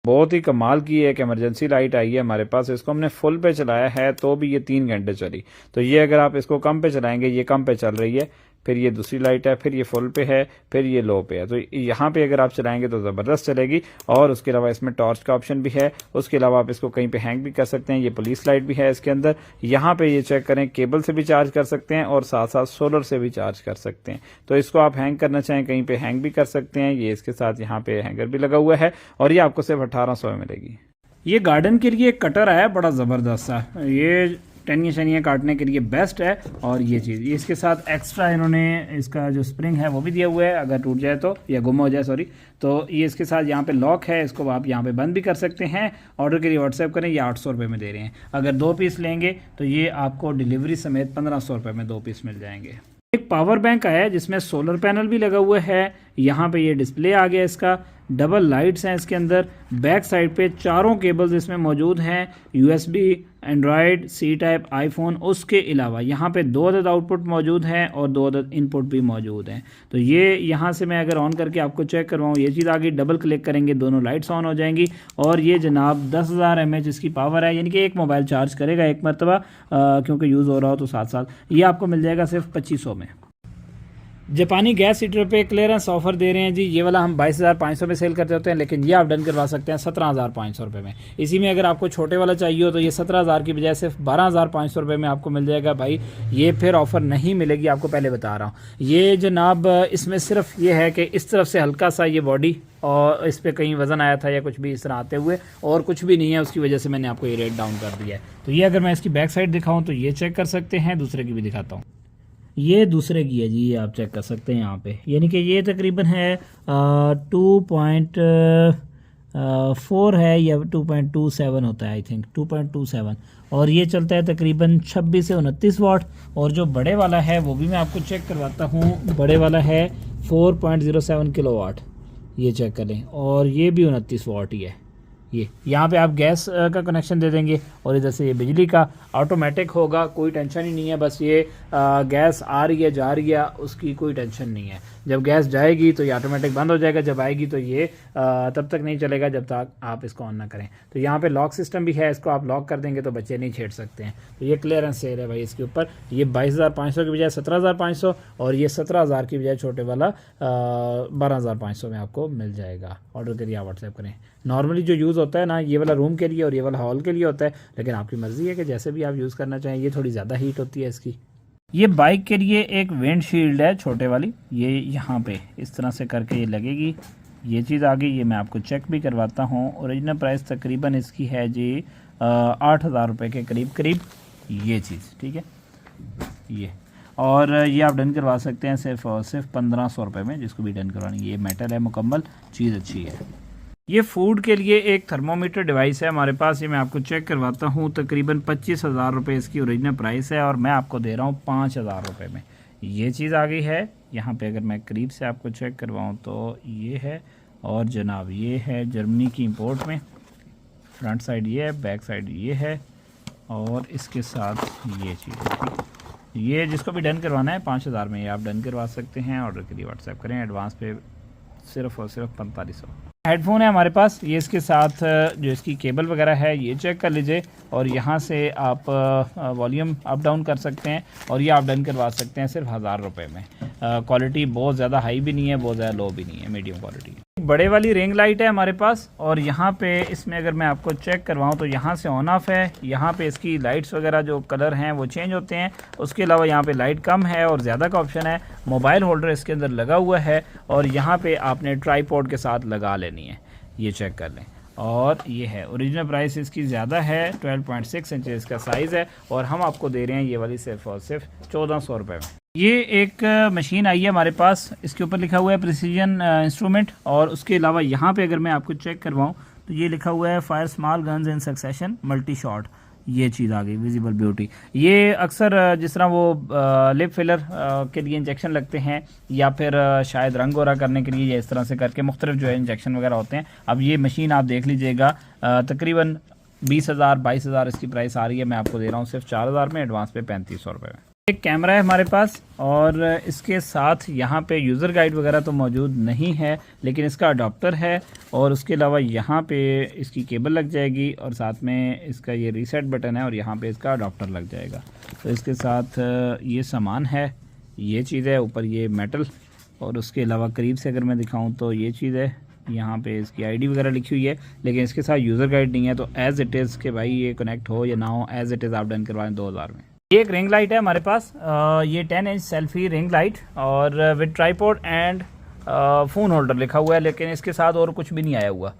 बहुत ही कमाल की एक इमरजेंसी लाइट आई है हमारे पास। इसको हमने फुल पे चलाया है तो भी ये 3 घंटे चली। तो ये अगर आप इसको कम पे चलाएंगे, ये कम पे चल रही है, फिर ये दूसरी लाइट है, फिर ये फुल पे है, फिर ये लो पे है। तो यहाँ पे अगर आप चलाएंगे तो ज़बरदस्त चलेगी। और उसके अलावा इसमें टॉर्च का ऑप्शन भी है। उसके अलावा आप इसको कहीं पे हैंग भी कर सकते हैं। ये पुलिस लाइट भी है इसके अंदर। यहाँ पे ये चेक करें, केबल से भी चार्ज कर सकते हैं और साथ साथ सोलर से भी चार्ज कर सकते हैं। तो इसको आप हैंग करना चाहें कहीं पे हैंग भी कर सकते हैं। ये इसके साथ यहाँ पे हैंगर भी लगा हुआ है और ये आपको सिर्फ 1800 में मिलेगी। ये गार्डन के लिए एक कटर आया बड़ा ज़बरदस्त सा, ये टहनियाँ शनियाँ काटने के लिए बेस्ट है। और ये चीज़ इसके साथ एक्स्ट्रा इन्होंने इसका जो स्प्रिंग है वो भी दिया हुआ है, अगर टूट जाए तो या गुम हो जाए सॉरी, तो ये इसके साथ यहाँ पे लॉक है, इसको आप यहाँ पे बंद भी कर सकते हैं। ऑर्डर के लिए व्हाट्सएप करें, ये 800 रुपये में दे रहे हैं। अगर 2 पीस लेंगे तो ये आपको डिलीवरी समेत 1500 रुपये में 2 पीस मिल जाएंगे। एक पावर बैंक आया है जिसमें सोलर पैनल भी लगा हुआ है। यहाँ पे ये डिस्प्ले आ गया इसका, डबल लाइट्स हैं इसके अंदर। बैक साइड पे चारों केबल्स इसमें मौजूद हैं, USB, Android, C type, iPhone. उसके अलावा यहाँ पे 2 अदद आउटपुट मौजूद हैं और 2 अदद इनपुट भी मौजूद हैं। तो ये यहाँ से मैं अगर ऑन करके आपको चेक करवाऊँ, ये चीज़ आगे डबल क्लिक करेंगे, दोनों लाइट्स ऑन हो जाएंगी। और ये जनाब 10,000 mAh इसकी पावर है, यानी कि एक मोबाइल चार्ज करेगा एक मरतबा, क्योंकि यूज़ हो रहा हो तो साथ साथ। ये आपको मिल जाएगा सिर्फ 2500 में। जापानी गैस हीटर पे क्लियरेंस ऑफर दे रहे हैं जी। ये वाला हम 22,500 में सेल करते होते हैं, लेकिन ये आप डन करवा सकते हैं 17,500 रुपये में। इसी में अगर आपको छोटे वाला चाहिए हो तो ये 17,000 की बजाय सिर्फ 12,500 रुपये में आपको मिल जाएगा। भाई ये फिर ऑफ़र नहीं मिलेगी, आपको पहले बता रहा हूँ। ये जनाब इसमें सिर्फ ये है कि इस तरफ से हल्का सा ये बॉडी और इस पर कहीं वज़न आया था या कुछ भी इस तरह आते हुए, और कुछ भी नहीं है, उसकी वजह से मैंने आपको ये रेट डाउन कर दिया है। तो ये अगर मैं इसकी बैक साइड दिखाऊँ तो ये चेक कर सकते हैं, दूसरे की भी दिखाता हूँ। ये दूसरे की है जी, ये आप चेक कर सकते हैं यहाँ पे, यानी कि ये तकरीबन है 2.4 है या 2.27 होता है, आई थिंक 2.27। और ये चलता है तकरीबन 26 से 29 वाट। और जो बड़े वाला है वो भी मैं आपको चेक करवाता हूँ। बड़े वाला है 4.07 किलोवाट, ये चेक करें। और ये भी 29 वाट ही है। ये यहाँ पे आप गैस का कनेक्शन दे देंगे और इधर से ये बिजली का ऑटोमेटिक होगा, कोई टेंशन ही नहीं है। बस ये गैस आ रही है जा रही है, उसकी कोई टेंशन नहीं है। जब गैस जाएगी तो ये ऑटोमेटिक बंद हो जाएगा, जब आएगी तो ये तब तक नहीं चलेगा जब तक आप इसको ऑन ना करें। तो यहाँ पे लॉक सिस्टम भी है, इसको आप लॉक कर देंगे तो बच्चे नहीं छेड़ सकते हैं। तो ये क्लियरेंस सेल है भाई इसके ऊपर। ये 22,500 की बजाय 17,500 और ये 17,000 की बजाय छोटे वाला 12,500 में आपको मिल जाएगा। ऑर्डर करिए, आप व्हाट्सएप करें। नॉर्मली जो यूज़ होता है ना, ये वाला रूम के लिए और ये वाला हॉल के लिए होता है, लेकिन आपकी मर्ज़ी है कि जैसे भी आप यूज़ करना चाहें। ये थोड़ी ज़्यादा हीट होती है इसकी। ये बाइक के लिए एक विंड शील्ड है छोटे वाली, ये यहाँ पे इस तरह से करके ये लगेगी। ये चीज़ आ गई, ये मैं आपको चेक भी करवाता हूँ। ओरिजिनल प्राइस तकरीबन इसकी है जी 8,000 रुपये के करीब करीब, ये चीज़ ठीक है ये। और ये आप डन करवा सकते हैं सिर्फ और सिर्फ 1500 रुपये में, जिसको भी डन करवानी। ये मेटल है मुकम्मल, चीज़ अच्छी है। ये फूड के लिए एक थर्मोमीटर डिवाइस है हमारे पास, ये मैं आपको चेक करवाता हूँ। तकरीबन 25,000 रुपये इसकी ओरिजिनल प्राइस है और मैं आपको दे रहा हूँ 5,000 रुपये में। ये चीज़ आ गई है यहाँ पे। अगर मैं करीब से आपको चेक करवाऊँ तो ये है, और जनाब ये है जर्मनी की इंपोर्ट में। फ्रंट साइड ये है, बैक साइड ये है, और इसके साथ ये चीज़ है। ये जिसको भी डन करवाना है 5,000 में ये आप डन करवा सकते हैं। ऑर्डर के लिए व्हाट्सएप करें, एडवांस पे सिर्फ और सिर्फ 4500। हेडफोन है हमारे पास, ये इसके साथ जो इसकी केबल वगैरह है ये चेक कर लीजिए। और यहाँ से आप वॉल्यूम अप डाउन कर सकते हैं और ये आप डन करवा सकते हैं सिर्फ 1,000 रुपये में। क्वालिटी बहुत ज़्यादा हाई भी नहीं है, बहुत ज़्यादा लो भी नहीं है, मीडियम क्वालिटी। बड़े वाली रिंग लाइट है हमारे पास, और यहाँ पे इसमें अगर मैं आपको चेक करवाऊँ तो यहाँ से ऑन ऑफ है। यहाँ पे इसकी लाइट्स वगैरह जो कलर हैं वो चेंज होते हैं। उसके अलावा यहाँ पे लाइट कम है और ज़्यादा का ऑप्शन है। मोबाइल होल्डर इसके अंदर लगा हुआ है और यहाँ पे आपने ट्राईपॉड के साथ लगा लेनी है, ये चेक कर लें। और ये है ओरिजिनल प्राइस इसकी ज़्यादा है, 12.6 इंच इसका साइज़ है, और हम आपको दे रहे हैं ये वाली सिर्फ और सिर्फ 1,400 रुपये में। ये एक मशीन आई है हमारे पास, इसके ऊपर लिखा हुआ है प्रिसीजन इंस्ट्रूमेंट। और उसके अलावा यहाँ पे अगर मैं आपको चेक करवाऊँ तो ये लिखा हुआ है फायर स्मॉल गन्स इन सक्सेशन मल्टी शॉट। ये चीज़ आ गई, विजिबल ब्यूटी। ये अक्सर जिस तरह वो लिप फिलर के लिए इंजेक्शन लगते हैं, या फिर शायद रंग गोरा करने के लिए, इस तरह से करके मुख्तलिफ जो है इंजेक्शन वगैरह होते हैं। अब ये मशीन आप देख लीजिएगा, तकरीबन 20,000 22,000 इसकी प्राइस आ रही है। मैं आपको दे रहा हूँ सिर्फ 4,000 में, एडवांस पे 3,500 रुपये में। एक कैमरा है हमारे पास और इसके साथ यहाँ पे यूज़र गाइड वगैरह तो मौजूद नहीं है, लेकिन इसका अडॉप्टर है और उसके अलावा यहाँ पे इसकी केबल लग जाएगी और साथ में इसका ये रीसेट बटन है और यहाँ पे इसका अडॉप्टर लग जाएगा। तो इसके साथ ये सामान है, ये चीज़ है, ऊपर ये मेटल और उसके अलावा करीब से अगर मैं दिखाऊँ तो ये चीज़ है, यहाँ पे इसकी आईडी वगैरह लिखी हुई है, लेकिन इसके साथ यूज़र गाइड नहीं है। तो एज़ इट इज़ कि भाई ये कनेक्ट हो या ना हो, एज़ इट इज़ आप डन करवाएं 2000 में। ये एक रिंग लाइट है हमारे पास, ये 10 इंच सेल्फी रिंग लाइट और with tripod and phone holder लिखा हुआ है, लेकिन इसके साथ और कुछ भी नहीं आया हुआ।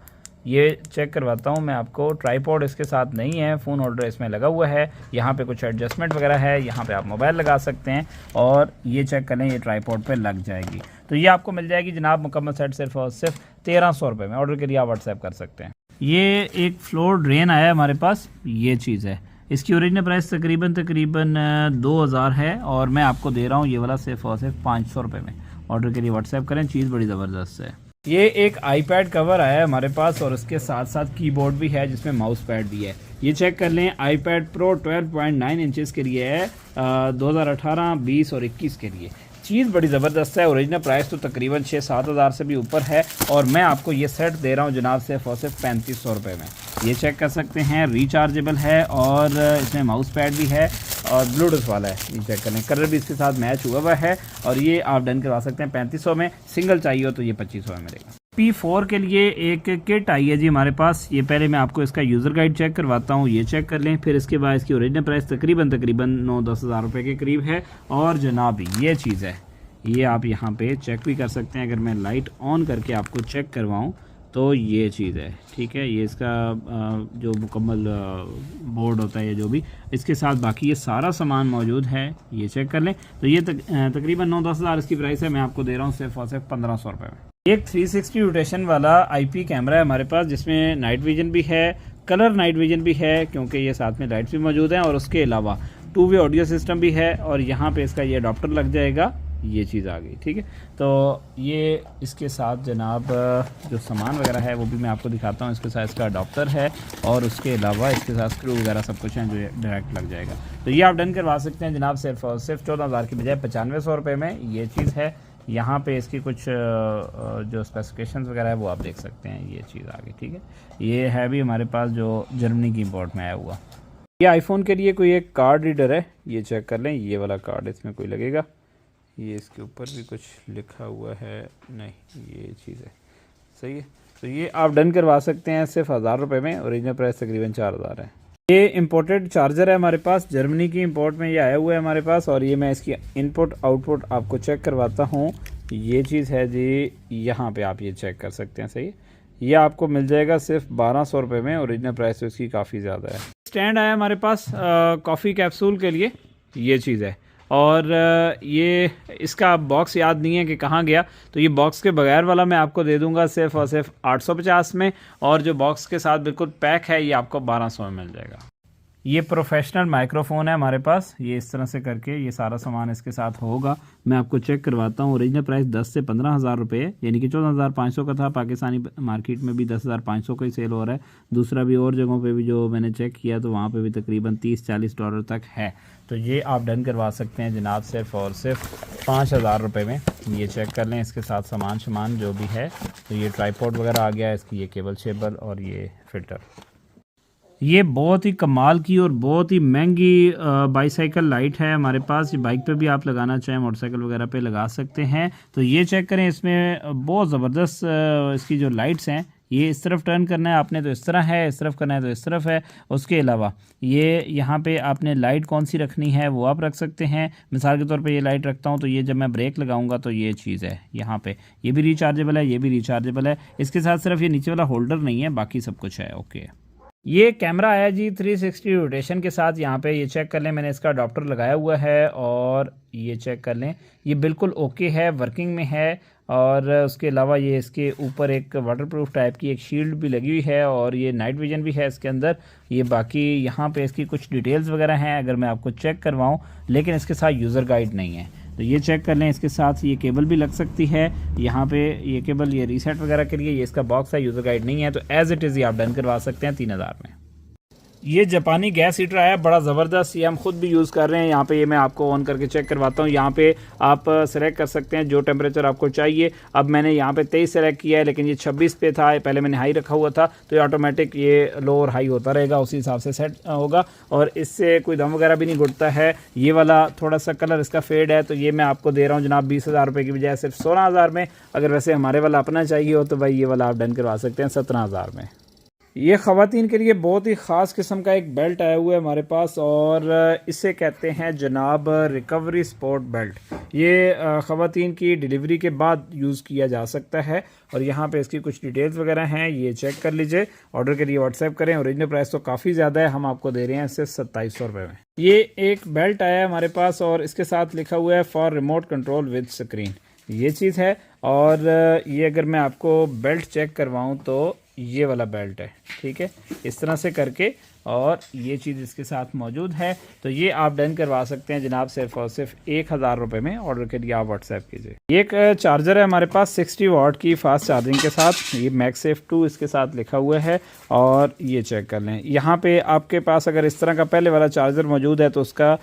ये चेक करवाता हूँ मैं आपको, ट्राइपॉड इसके साथ नहीं है, फ़ोन होल्डर इसमें लगा हुआ है, यहाँ पे कुछ एडजस्टमेंट वगैरह है, यहाँ पे आप मोबाइल लगा सकते हैं और ये चेक करें ये ट्राइपॉड पे लग जाएगी। तो ये आपको मिल जाएगी जनाब मुकम्मल सेट सिर्फ और सिर्फ 1300 रुपये में। ऑर्डर के लिए आप व्हाट्सएप कर सकते हैं। ये एक फ्लोर ड्रेन आया है हमारे पास, ये चीज़ है, इसकी ओरिजिनल प्राइस तकरीबन 2000 है और मैं आपको दे रहा हूँ ये वाला सिर्फ और सिर्फ 500 रुपये में। ऑर्डर के लिए व्हाट्सएप करें, चीज़ बड़ी ज़बरदस्त है। ये एक आईपैड कवर आया है हमारे पास और उसके साथ साथ कीबोर्ड भी है जिसमें माउस पैड भी है। ये चेक कर लें, आईपैड प्रो 12.9 इंचेस के लिए है, 2018, 20 और 21 के लिए। चीज़ बड़ी ज़बरदस्त है। ओरिजिनल प्राइस तो तकरीबन 6-7 हज़ार से भी ऊपर है और मैं आपको ये सेट दे रहा हूँ जनाब सिर्फ और सिर्फ 3500 रुपये में। ये चेक कर सकते हैं, रिचार्जेबल है और इसमें माउस पैड भी है और ब्लूटूथ वाला है। ये चेक करें, कलर भी इसके साथ मैच हुआ हुआ है और ये आप डन करवा सकते हैं 3500 में। सिंगल चाहिए हो तो ये 2500 में मिलेगा। P4 के लिए एक किट आई है जी हमारे पास। ये पहले मैं आपको इसका यूज़र गाइड चेक करवाता हूँ, ये चेक कर लें। फिर इसके बाद इसकी ओरिजिनल प्राइस तकरीबन 9-10 हज़ार रुपये के करीब है और जनाब ये चीज़ है, ये आप यहाँ पे चेक भी कर सकते हैं। अगर मैं लाइट ऑन करके आपको चेक करवाऊँ तो ये चीज़ है, ठीक है। ये इसका जो मुकम्मल बोर्ड होता है या जो भी इसके साथ बाकी ये सारा सामान मौजूद है, ये चेक कर लें। तो ये तकरीबन 9-10 हज़ार इसकी प्राइस है। मैं आपको दे रहा हूँ सिर्फ और सिर्फ 1500 रुपये में। एक 360 रोटेशन वाला IP कैमरा है हमारे पास जिसमें नाइट विजन भी है, कलर नाइट विजन भी है क्योंकि ये साथ में लाइट्स भी मौजूद हैं और उसके अलावा 2 वे ऑडियो सिस्टम भी है और यहाँ पे इसका ये अडॉप्टर लग जाएगा। ये चीज़ आ गई, ठीक है। तो ये इसके साथ जनाब जो सामान वगैरह है वो भी मैं आपको दिखाता हूँ। इसके साथ इसका अडॉप्टर है और उसके अलावा इसके साथ स्क्रू वगैरह सब कुछ है जो डायरेक्ट लग जाएगा। तो ये आप डन करवा सकते हैं जनाब सिर्फ और सिर्फ 14 हज़ार की बजाय 9500 रुपये में। ये चीज़ है, यहाँ पे इसकी कुछ जो स्पेसिफिकेशंस वगैरह है वो आप देख सकते हैं। ये चीज़ आ गई, ठीक है। ये है भी हमारे पास जो जर्मनी की इंपोर्ट में आया हुआ। ये आईफोन के लिए कोई एक कार्ड रीडर है, ये चेक कर लें। ये वाला कार्ड इसमें कोई लगेगा, ये इसके ऊपर भी कुछ लिखा हुआ है, नहीं ये चीज़ है, सही है। तो ये आप डन करवा सकते हैं सिर्फ 1000 रुपये में। ओरिजिनल प्राइस तकरीबन 4000 है। ये इंपोर्टेड चार्जर है हमारे पास, जर्मनी की इंपोर्ट में ये आया हुआ है हमारे पास और ये मैं इसकी इनपुट आउटपुट आपको चेक करवाता हूँ। ये चीज़ है जी, यहाँ पे आप ये चेक कर सकते हैं, सही है। ये आपको मिल जाएगा सिर्फ 1200 रुपये में। ओरिजिनल प्राइस तो इसकी काफ़ी ज़्यादा है। स्टैंड आया हमारे पास कॉफ़ी कैप्सूल के लिए, ये चीज़ है और ये इसका बॉक्स याद नहीं है कि कहाँ गया, तो ये बॉक्स के बगैर वाला मैं आपको दे दूंगा सिर्फ और सिर्फ 850 में और जो बॉक्स के साथ बिल्कुल पैक है ये आपको 1200 में मिल जाएगा। ये प्रोफेशनल माइक्रोफोन है हमारे पास, ये इस तरह से करके ये सारा सामान इसके साथ होगा। मैं आपको चेक करवाता हूँ। ओरिजिनल प्राइस 10 से 15 हज़ार रुपये यानी कि 14,500 का था। पाकिस्तानी मार्केट में भी 10,500 का ही सेल हो रहा है। दूसरा भी और जगहों पे भी जो मैंने चेक किया तो वहाँ पे भी तकरीबन $30-40 तक है। तो ये आप डन करवा सकते हैं जनाब सिर्फ और सिर्फ 5000 रुपये में। ये चेक कर लें, इसके साथ सामान जो भी है। तो ये ट्राईपॉड वगैरह आ गया, इसकी ये केबल शेबल और ये फिल्टर। ये बहुत ही कमाल की और बहुत ही महंगी बाईसाइकिल लाइट है हमारे पास। ये बाइक पे भी आप लगाना चाहें, मोटरसाइकिल वगैरह पे लगा सकते हैं। तो ये चेक करें, इसमें बहुत ज़बरदस्त इसकी जो लाइट्स हैं, ये इस तरफ टर्न करना है आपने तो इस तरह है, इस तरफ करना है तो इस तरफ है। उसके अलावा ये यहाँ पे आपने लाइट कौन सी रखनी है वो आप रख सकते हैं। मिसाल के तौर पे ये लाइट रखता हूँ तो ये जब मैं ब्रेक लगाऊंगा तो ये चीज़ है यहाँ पे, ये भी रिचार्जेबल है, ये भी रिचार्जेबल है। इसके साथ सिर्फ ये नीचे वाला होल्डर नहीं है, बाकी सब कुछ है। ओके, ये कैमरा है जी 360 रोटेशन के साथ। यहाँ पे ये चेक कर लें, मैंने इसका अडॉप्टर लगाया हुआ है और ये चेक कर लें, ये बिल्कुल ओके है, वर्किंग में है। और उसके अलावा ये इसके ऊपर एक वाटरप्रूफ टाइप की एक शील्ड भी लगी हुई है और ये नाइट विजन भी है इसके अंदर। ये बाकी यहाँ पे इसकी कुछ डिटेल्स वगैरह हैं अगर मैं आपको चेक करवाऊँ, लेकिन इसके साथ यूज़र गाइड नहीं है। तो ये चेक कर लें, इसके साथ ये केबल भी लग सकती है यहाँ पे, ये केबल ये रीसेट वगैरह के लिए। ये इसका बॉक्स है, यूज़र गाइड नहीं है। तो एज़ इट इज़ ये आप डन करवा सकते हैं 3000 में। ये जापानी गैस हीटर आया बड़ा ज़बरदस्त, ये हम खुद भी यूज़ कर रहे हैं। यहाँ पे ये मैं आपको ऑन करके चेक करवाता हूँ। यहाँ पे आप सेलेक्ट कर सकते हैं जो टेम्परेचर आपको चाहिए। अब मैंने यहाँ पे 23 सेलेक्ट किया है, लेकिन ये 26 पे था, पहले मैंने हाई रखा हुआ था, तो ये ऑटोमेटिक ये लो और हाई होता रहेगा, उसी हिसाब से सेट होगा और इससे कोई दम वगैरह भी नहीं घुटता है। ये वाला थोड़ा सा कलर इसका फेड है, तो ये मैं आपको दे रहा हूँ जनाब 20,000 रुपये की बजाय सिर्फ 16,000 में। अगर वैसे हमारे वाला अपना चाहिए हो तो भाई ये वाला आप डन करवा सकते हैं 17,000 में। ये ख़वातीन के लिए बहुत ही ख़ास किस्म का एक बेल्ट आया हुआ है हमारे पास और इसे कहते हैं जनाब रिकवरी स्पोर्ट बेल्ट। ये ख़वातीन की डिलीवरी के बाद यूज़ किया जा सकता है और यहाँ पे इसकी कुछ डिटेल्स वगैरह हैं, ये चेक कर लीजिए। ऑर्डर के लिए व्हाट्सएप करें। ओरिजिनल प्राइस तो काफ़ी ज़्यादा है, हम आपको दे रहे हैं सिर्फ 2700 रुपये में। ये एक बेल्ट आया है हमारे पास और इसके साथ लिखा हुआ है for remote control with screen, ये चीज़ है। और ये अगर मैं आपको बेल्ट चेक करवाऊँ तो ये वाला बेल्ट है, ठीक है, इस तरह से करके, और ये चीज़ इसके साथ मौजूद है। तो ये आप डन करवा सकते हैं जनाब सिर्फ और सिर्फ 1000 रुपये में। ऑर्डर के लिए आप व्हाट्सएप कीजिए। ये एक चार्जर है हमारे पास 60 वाट की फास्ट चार्जिंग के साथ, ये मैक्सेफ 2 इसके साथ लिखा हुआ है और ये चेक कर लें। यहाँ पे आपके पास अगर इस तरह का पहले वाला चार्जर मौजूद है तो उसका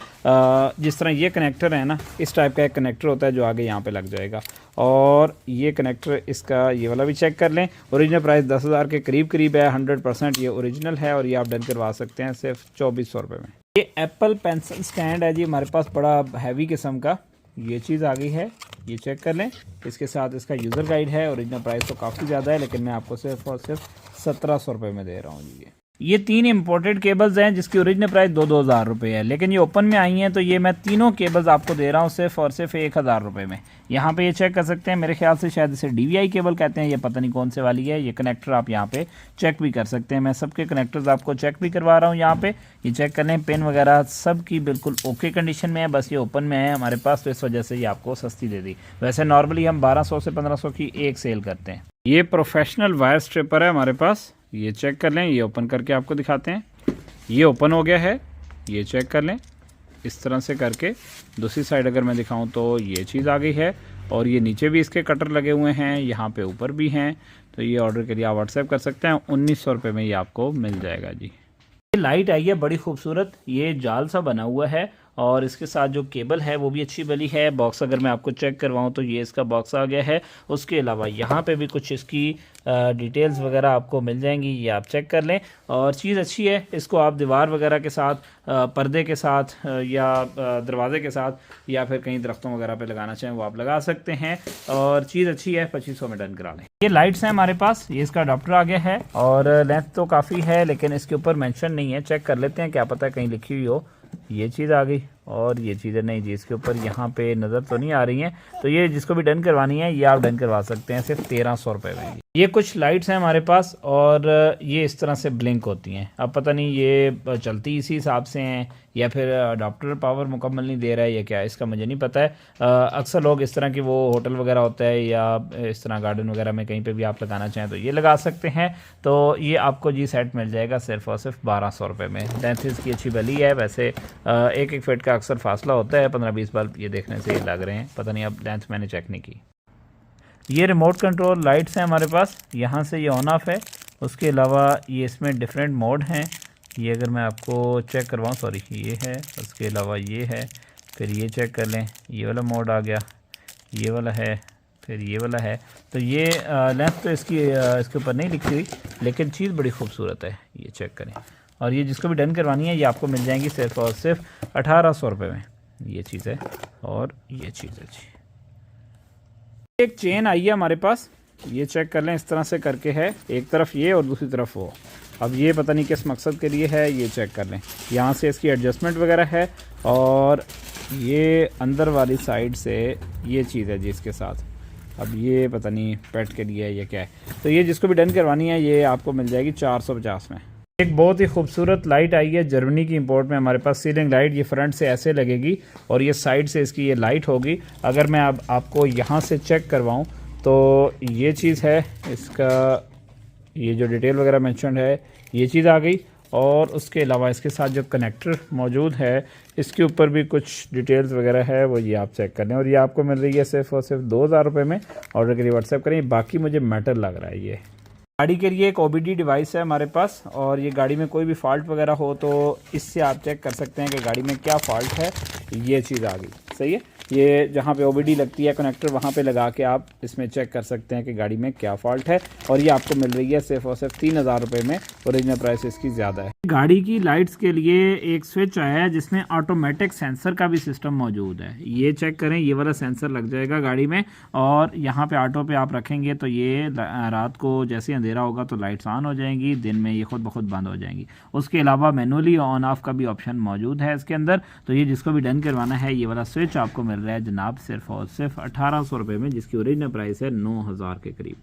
जिस तरह ये कनेक्टर है ना, इस टाइप का एक कनेक्टर होता है जो आगे यहाँ पे लग जाएगा, और ये कनेक्टर इसका ये वाला भी चेक कर लें। ओरिजिनल प्राइस 10,000 के करीब है, 100% ये ओरिजिनल है और ये आप डन करवा सकते हैं सिर्फ 2400 रुपये में। ये एप्पल पेंसिल स्टैंड है जी हमारे पास, बड़ा हैवी किस्म का, ये चीज़ आ गई है, ये चेक कर लें। इसके साथ इसका यूज़र गाइड है। ओरिजिनल प्राइस तो काफ़ी ज़्यादा है, लेकिन मैं आपको सिर्फ और सिर्फ 1700 रुपये में दे रहा हूँ जी। ये 3 इम्पोर्टेड केबल्स हैं जिसकी ओरिजिनल प्राइस 2,000 रुपये है, लेकिन ये ओपन में आई हैं तो ये मैं तीनों केबल्स आपको दे रहा हूँ सिर्फ और सिर्फ 1000 रुपये में। यहाँ पे ये चेक कर सकते हैं, मेरे ख्याल से शायद इसे DVI केबल कहते हैं, ये पता नहीं कौन से वाली है। ये कनेक्टर आप यहाँ पे चेक भी कर सकते हैं, मैं सबके कनेक्टर्स आपको चेक भी करवा रहा हूँ। यहाँ पे ये चेक कर लें, पिन वगैरह सब की बिल्कुल ओके कंडीशन में है, बस ये ओपन में है हमारे पास, तो इस वजह से ये आपको सस्ती दे दी। वैसे नॉर्मली हम 1200 से 1500 की एक सेल करते हैं। ये प्रोफेशनल वायर स्ट्रिपर है हमारे पास, ये चेक कर लें, ये ओपन करके आपको दिखाते हैं। ये ओपन हो गया है, ये चेक कर लें, इस तरह से करके। दूसरी साइड अगर मैं दिखाऊं तो ये चीज़ आ गई है और ये नीचे भी इसके कटर लगे हुए हैं, यहाँ पे ऊपर भी हैं। तो ये ऑर्डर के लिए आप व्हाट्सएप कर सकते हैं, 1900 रुपये में ये आपको मिल जाएगा जी। ये लाइट आई है बड़ी खूबसूरत, ये जाल सा बना हुआ है और इसके साथ जो केबल है वो भी अच्छी बली है। बॉक्स अगर मैं आपको चेक करवाऊँ तो ये इसका बॉक्स आ गया है। उसके अलावा यहाँ पे भी कुछ इसकी डिटेल्स वगैरह आपको मिल जाएंगी, ये आप चेक कर लें। और चीज़ अच्छी है, इसको आप दीवार वगैरह के साथ, पर्दे के साथ या दरवाजे के साथ या फिर कहीं दरख्तों वगैरह पे लगाना चाहें वो आप लगा सकते हैं और चीज़ अच्छी है। 2500 में डन करा लें। ये लाइट्स हैं हमारे पास, ये इसका अडाप्टर आ गया है और लेंथ तो काफ़ी है, लेकिन इसके ऊपर मेंशन नहीं है, चेक कर लेते हैं, क्या पता है कहीं लिखी हुई हो। ये चीज़ आ गई और ये चीज़ें नहीं जी, इसके ऊपर यहाँ पे नज़र तो नहीं आ रही हैं। तो ये जिसको भी डन करवानी है ये आप डन करवा सकते हैं सिर्फ 1300 रुपये में। ये कुछ लाइट्स हैं हमारे पास और ये इस तरह से ब्लिंक होती हैं। अब पता नहीं ये चलती इसी हिसाब से हैं या फिर अडाप्टर पावर मुकम्मल नहीं दे रहा है या क्या, इसका मुझे नहीं पता है। अक्सर लोग इस तरह की, वो होटल वगैरह होता है या इस तरह गार्डन वगैरह में कहीं पे भी आप लगाना चाहें तो ये लगा सकते हैं। तो ये आपको जी सेट मिल जाएगा सिर्फ और सिर्फ 1200 रुपये में। लेंथ इसकी अच्छी भली है, वैसे 1-1 फीट का अक्सर फासला होता है, 15-20 बल्ब ये देखने से ये लग रहे हैं, पता नहीं अब लेंथ मैंने चेक नहीं की। ये रिमोट कंट्रोल लाइट्स हैं हमारे पास, यहाँ से ये ऑन ऑफ है। उसके अलावा ये इसमें डिफरेंट मोड हैं, ये अगर मैं आपको चेक करवाऊँ, सॉरी ये है, उसके अलावा ये है, फिर ये चेक कर लें, ये वाला मोड आ गया, ये वाला है, फिर ये वाला है। तो ये लेंथ तो इसकी इसके ऊपर नहीं लिखी हुई, लेकिन चीज़ बड़ी खूबसूरत है, ये चेक करें। और ये जिसको भी डन करवानी है ये आपको मिल जाएंगी सिर्फ और सिर्फ 1800 रुपये में। ये चीज़ है और ये चीज़ है जी। एक चेन आई है हमारे पास, ये चेक कर लें, इस तरह से करके है, एक तरफ ये और दूसरी तरफ वो। अब ये पता नहीं किस मकसद के लिए है, ये चेक कर लें। यहाँ से इसकी एडजस्टमेंट वगैरह है और ये अंदर वाली साइड से ये चीज़ है जी इसके साथ। अब ये पता नहीं पेट के लिए है या क्या है। तो ये जिसको भी डन करवानी है ये आपको मिल जाएगी 450 में। एक बहुत ही खूबसूरत लाइट आई है जर्मनी की इंपोर्ट में हमारे पास, सीलिंग लाइट। ये फ्रंट से ऐसे लगेगी और ये साइड से इसकी ये लाइट होगी। अगर मैं अब आपको यहाँ से चेक करवाऊँ तो ये चीज़ है, इसका ये जो डिटेल वगैरह मेंशन है ये चीज़ आ गई। और उसके अलावा इसके साथ जो कनेक्टर मौजूद है इसके ऊपर भी कुछ डिटेल्स वगैरह है, वो ये आप चेक कर लें। और ये आपको मिल रही है सिर्फ और सिर्फ 2000 रुपये में। ऑर्डर के लिए व्हाट्सएप करें। बाकी मुझे मैटर लग रहा है ये गाड़ी के लिए एक OBD डिवाइस है हमारे पास, और ये गाड़ी में कोई भी फॉल्ट वगैरह हो तो इससे आप चेक कर सकते हैं कि गाड़ी में क्या फॉल्ट है। ये चीज़ आ गई, सही है। ये जहाँ पे OBD लगती है कनेक्टर, वहाँ पे लगा के आप इसमें चेक कर सकते हैं कि गाड़ी में क्या फॉल्ट है, और ये आपको मिल रही है सिर्फ और सिर्फ 3000 रुपये में। ओरिजिनल प्राइस इसकी ज़्यादा है। गाड़ी की लाइट्स के लिए एक स्विच आया है जिसमें ऑटोमेटिक सेंसर का भी सिस्टम मौजूद है। ये चेक करें, ये वाला सेंसर लग जाएगा गाड़ी में, और यहाँ पे ऑटो पे आप रखेंगे तो ये रात को जैसे अंधेरा होगा तो लाइट्स ऑन हो जाएंगी, दिन में ये खुद ब खुद बंद हो जाएंगी। उसके अलावा मैनुअली ऑन ऑफ का भी ऑप्शन मौजूद है इसके अंदर। तो ये जिसको भी डन करवाना है, ये वाला स्विच आपको मिल रहा है जनाब सिर्फ और सिर्फ 1800 रुपये में, जिसकी ओरिजिनल प्राइस है 9000 के करीब।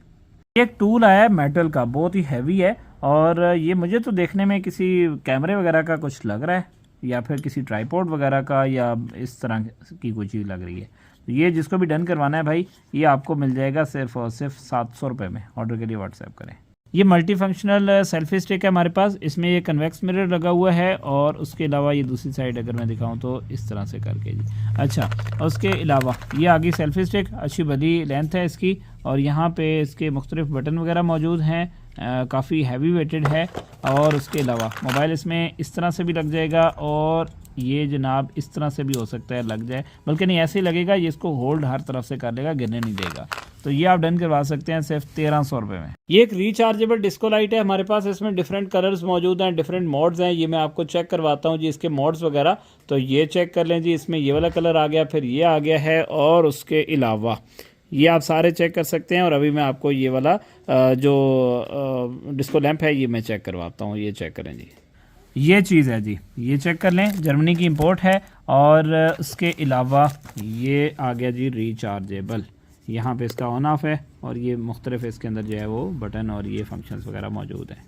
एक टूल आया है मेटल का, बहुत ही हैवी है, और ये मुझे तो देखने में किसी कैमरे वगैरह का कुछ लग रहा है, या फिर किसी ट्राइपॉड वगैरह का, या इस तरह की कोई चीज़ लग रही है। तो ये जिसको भी डन करवाना है भाई, ये आपको मिल जाएगा सिर्फ और सिर्फ 700 रुपये में। ऑर्डर के लिए व्हाट्सएप करें। ये मल्टी फंक्शनल सेल्फी स्टिक है हमारे पास, इसमें ये कन्वेक्स मिरर लगा हुआ है, और उसके अलावा ये दूसरी साइड अगर मैं दिखाऊं तो इस तरह से करके जी। अच्छा, उसके अलावा ये आगे सेल्फी स्टिक, अच्छी बड़ी लेंथ है इसकी, और यहाँ पे इसके मुख्तलिफ बटन वगैरह मौजूद हैं, काफ़ी हैवी वेटेड है। और उसके अलावा मोबाइल इसमें इस तरह से भी लग जाएगा, और ये जनाब इस तरह से भी हो सकता है लग जाए, बल्कि नहीं ऐसे ही लगेगा, ये इसको होल्ड हर तरफ से कर लेगा, गिरने नहीं देगा। तो ये आप डन करवा सकते हैं सिर्फ 1300 रुपये में। ये एक रिचार्जेबल डिस्को लाइट है हमारे पास, इसमें डिफरेंट कलर्स मौजूद हैं, डिफरेंट मोड्स हैं। ये मैं आपको चेक करवाता हूँ जी इसके मोड्स वगैरह। तो ये चेक कर लें जी, इसमें ये वाला कलर आ गया, फिर ये आ गया है, और उसके अलावा ये आप सारे चेक कर सकते हैं। और अभी मैं आपको ये वाला जो डिस्को लैंप है ये मैं चेक करवाता हूँ। ये चेक करें जी, ये चीज़ है जी, ये चेक कर लें, जर्मनी की इंपोर्ट है। और उसके अलावा ये आ गया जी रिचार्जेबल, यहाँ पे इसका ऑन ऑफ है, और ये मुख्तलिफ इसके अंदर जो है वो बटन और ये फंक्शंस वगैरह मौजूद हैं।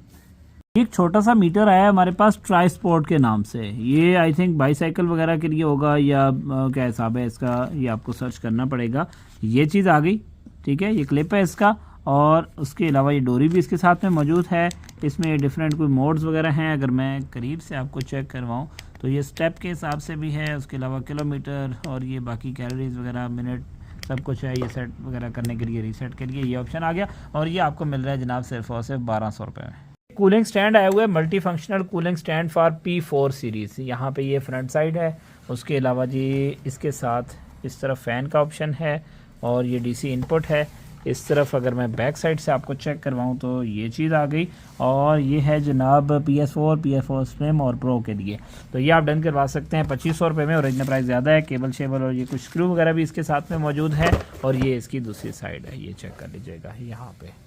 एक छोटा सा मीटर आया है हमारे पास ट्राई स्पोर्ट के नाम से, ये आई थिंक बाईसाइकिल वगैरह के लिए होगा, या क्या हिसाब है इसका, ये आपको सर्च करना पड़ेगा। ये चीज़ आ गई, ठीक है, ये क्लिप है इसका, और उसके अलावा ये डोरी भी इसके साथ में मौजूद है। इसमें डिफरेंट कोई मोड्स वगैरह हैं, अगर मैं करीब से आपको चेक करवाऊँ तो ये स्टेप के हिसाब से भी है, उसके अलावा किलोमीटर, और ये बाकी कैलोरीज वगैरह, मिनट, सब कुछ है। ये सेट वगैरह करने के लिए, रीसेट के लिए ये ऑप्शन आ गया, और ये आपको मिल रहा है जनाब सिर्फ और सिर्फ 1200 रुपये में। कूलिंग स्टैंड आया हुआ है, multi functional cooling stand for P4 series. यहाँ पे ये फ्रंट साइड है, उसके अलावा जी इसके साथ इस तरफ फ़ैन का ऑप्शन है, और ये DC इनपुट है। इस तरफ अगर मैं बैक साइड से आपको चेक करवाऊँ तो ये चीज़ आ गई, और ये है जनाब PS4 स्लिम और प्रो के लिए। तो ये आप डन करवा सकते हैं 2500 रुपये में। ओरिजिनल प्राइस ज़्यादा है, केबल शेबल और ये कुछ स्क्रू वगैरह भी इसके साथ में मौजूद है, और ये इसकी दूसरी साइड है, ये चेक कर लीजिएगा यहाँ पे।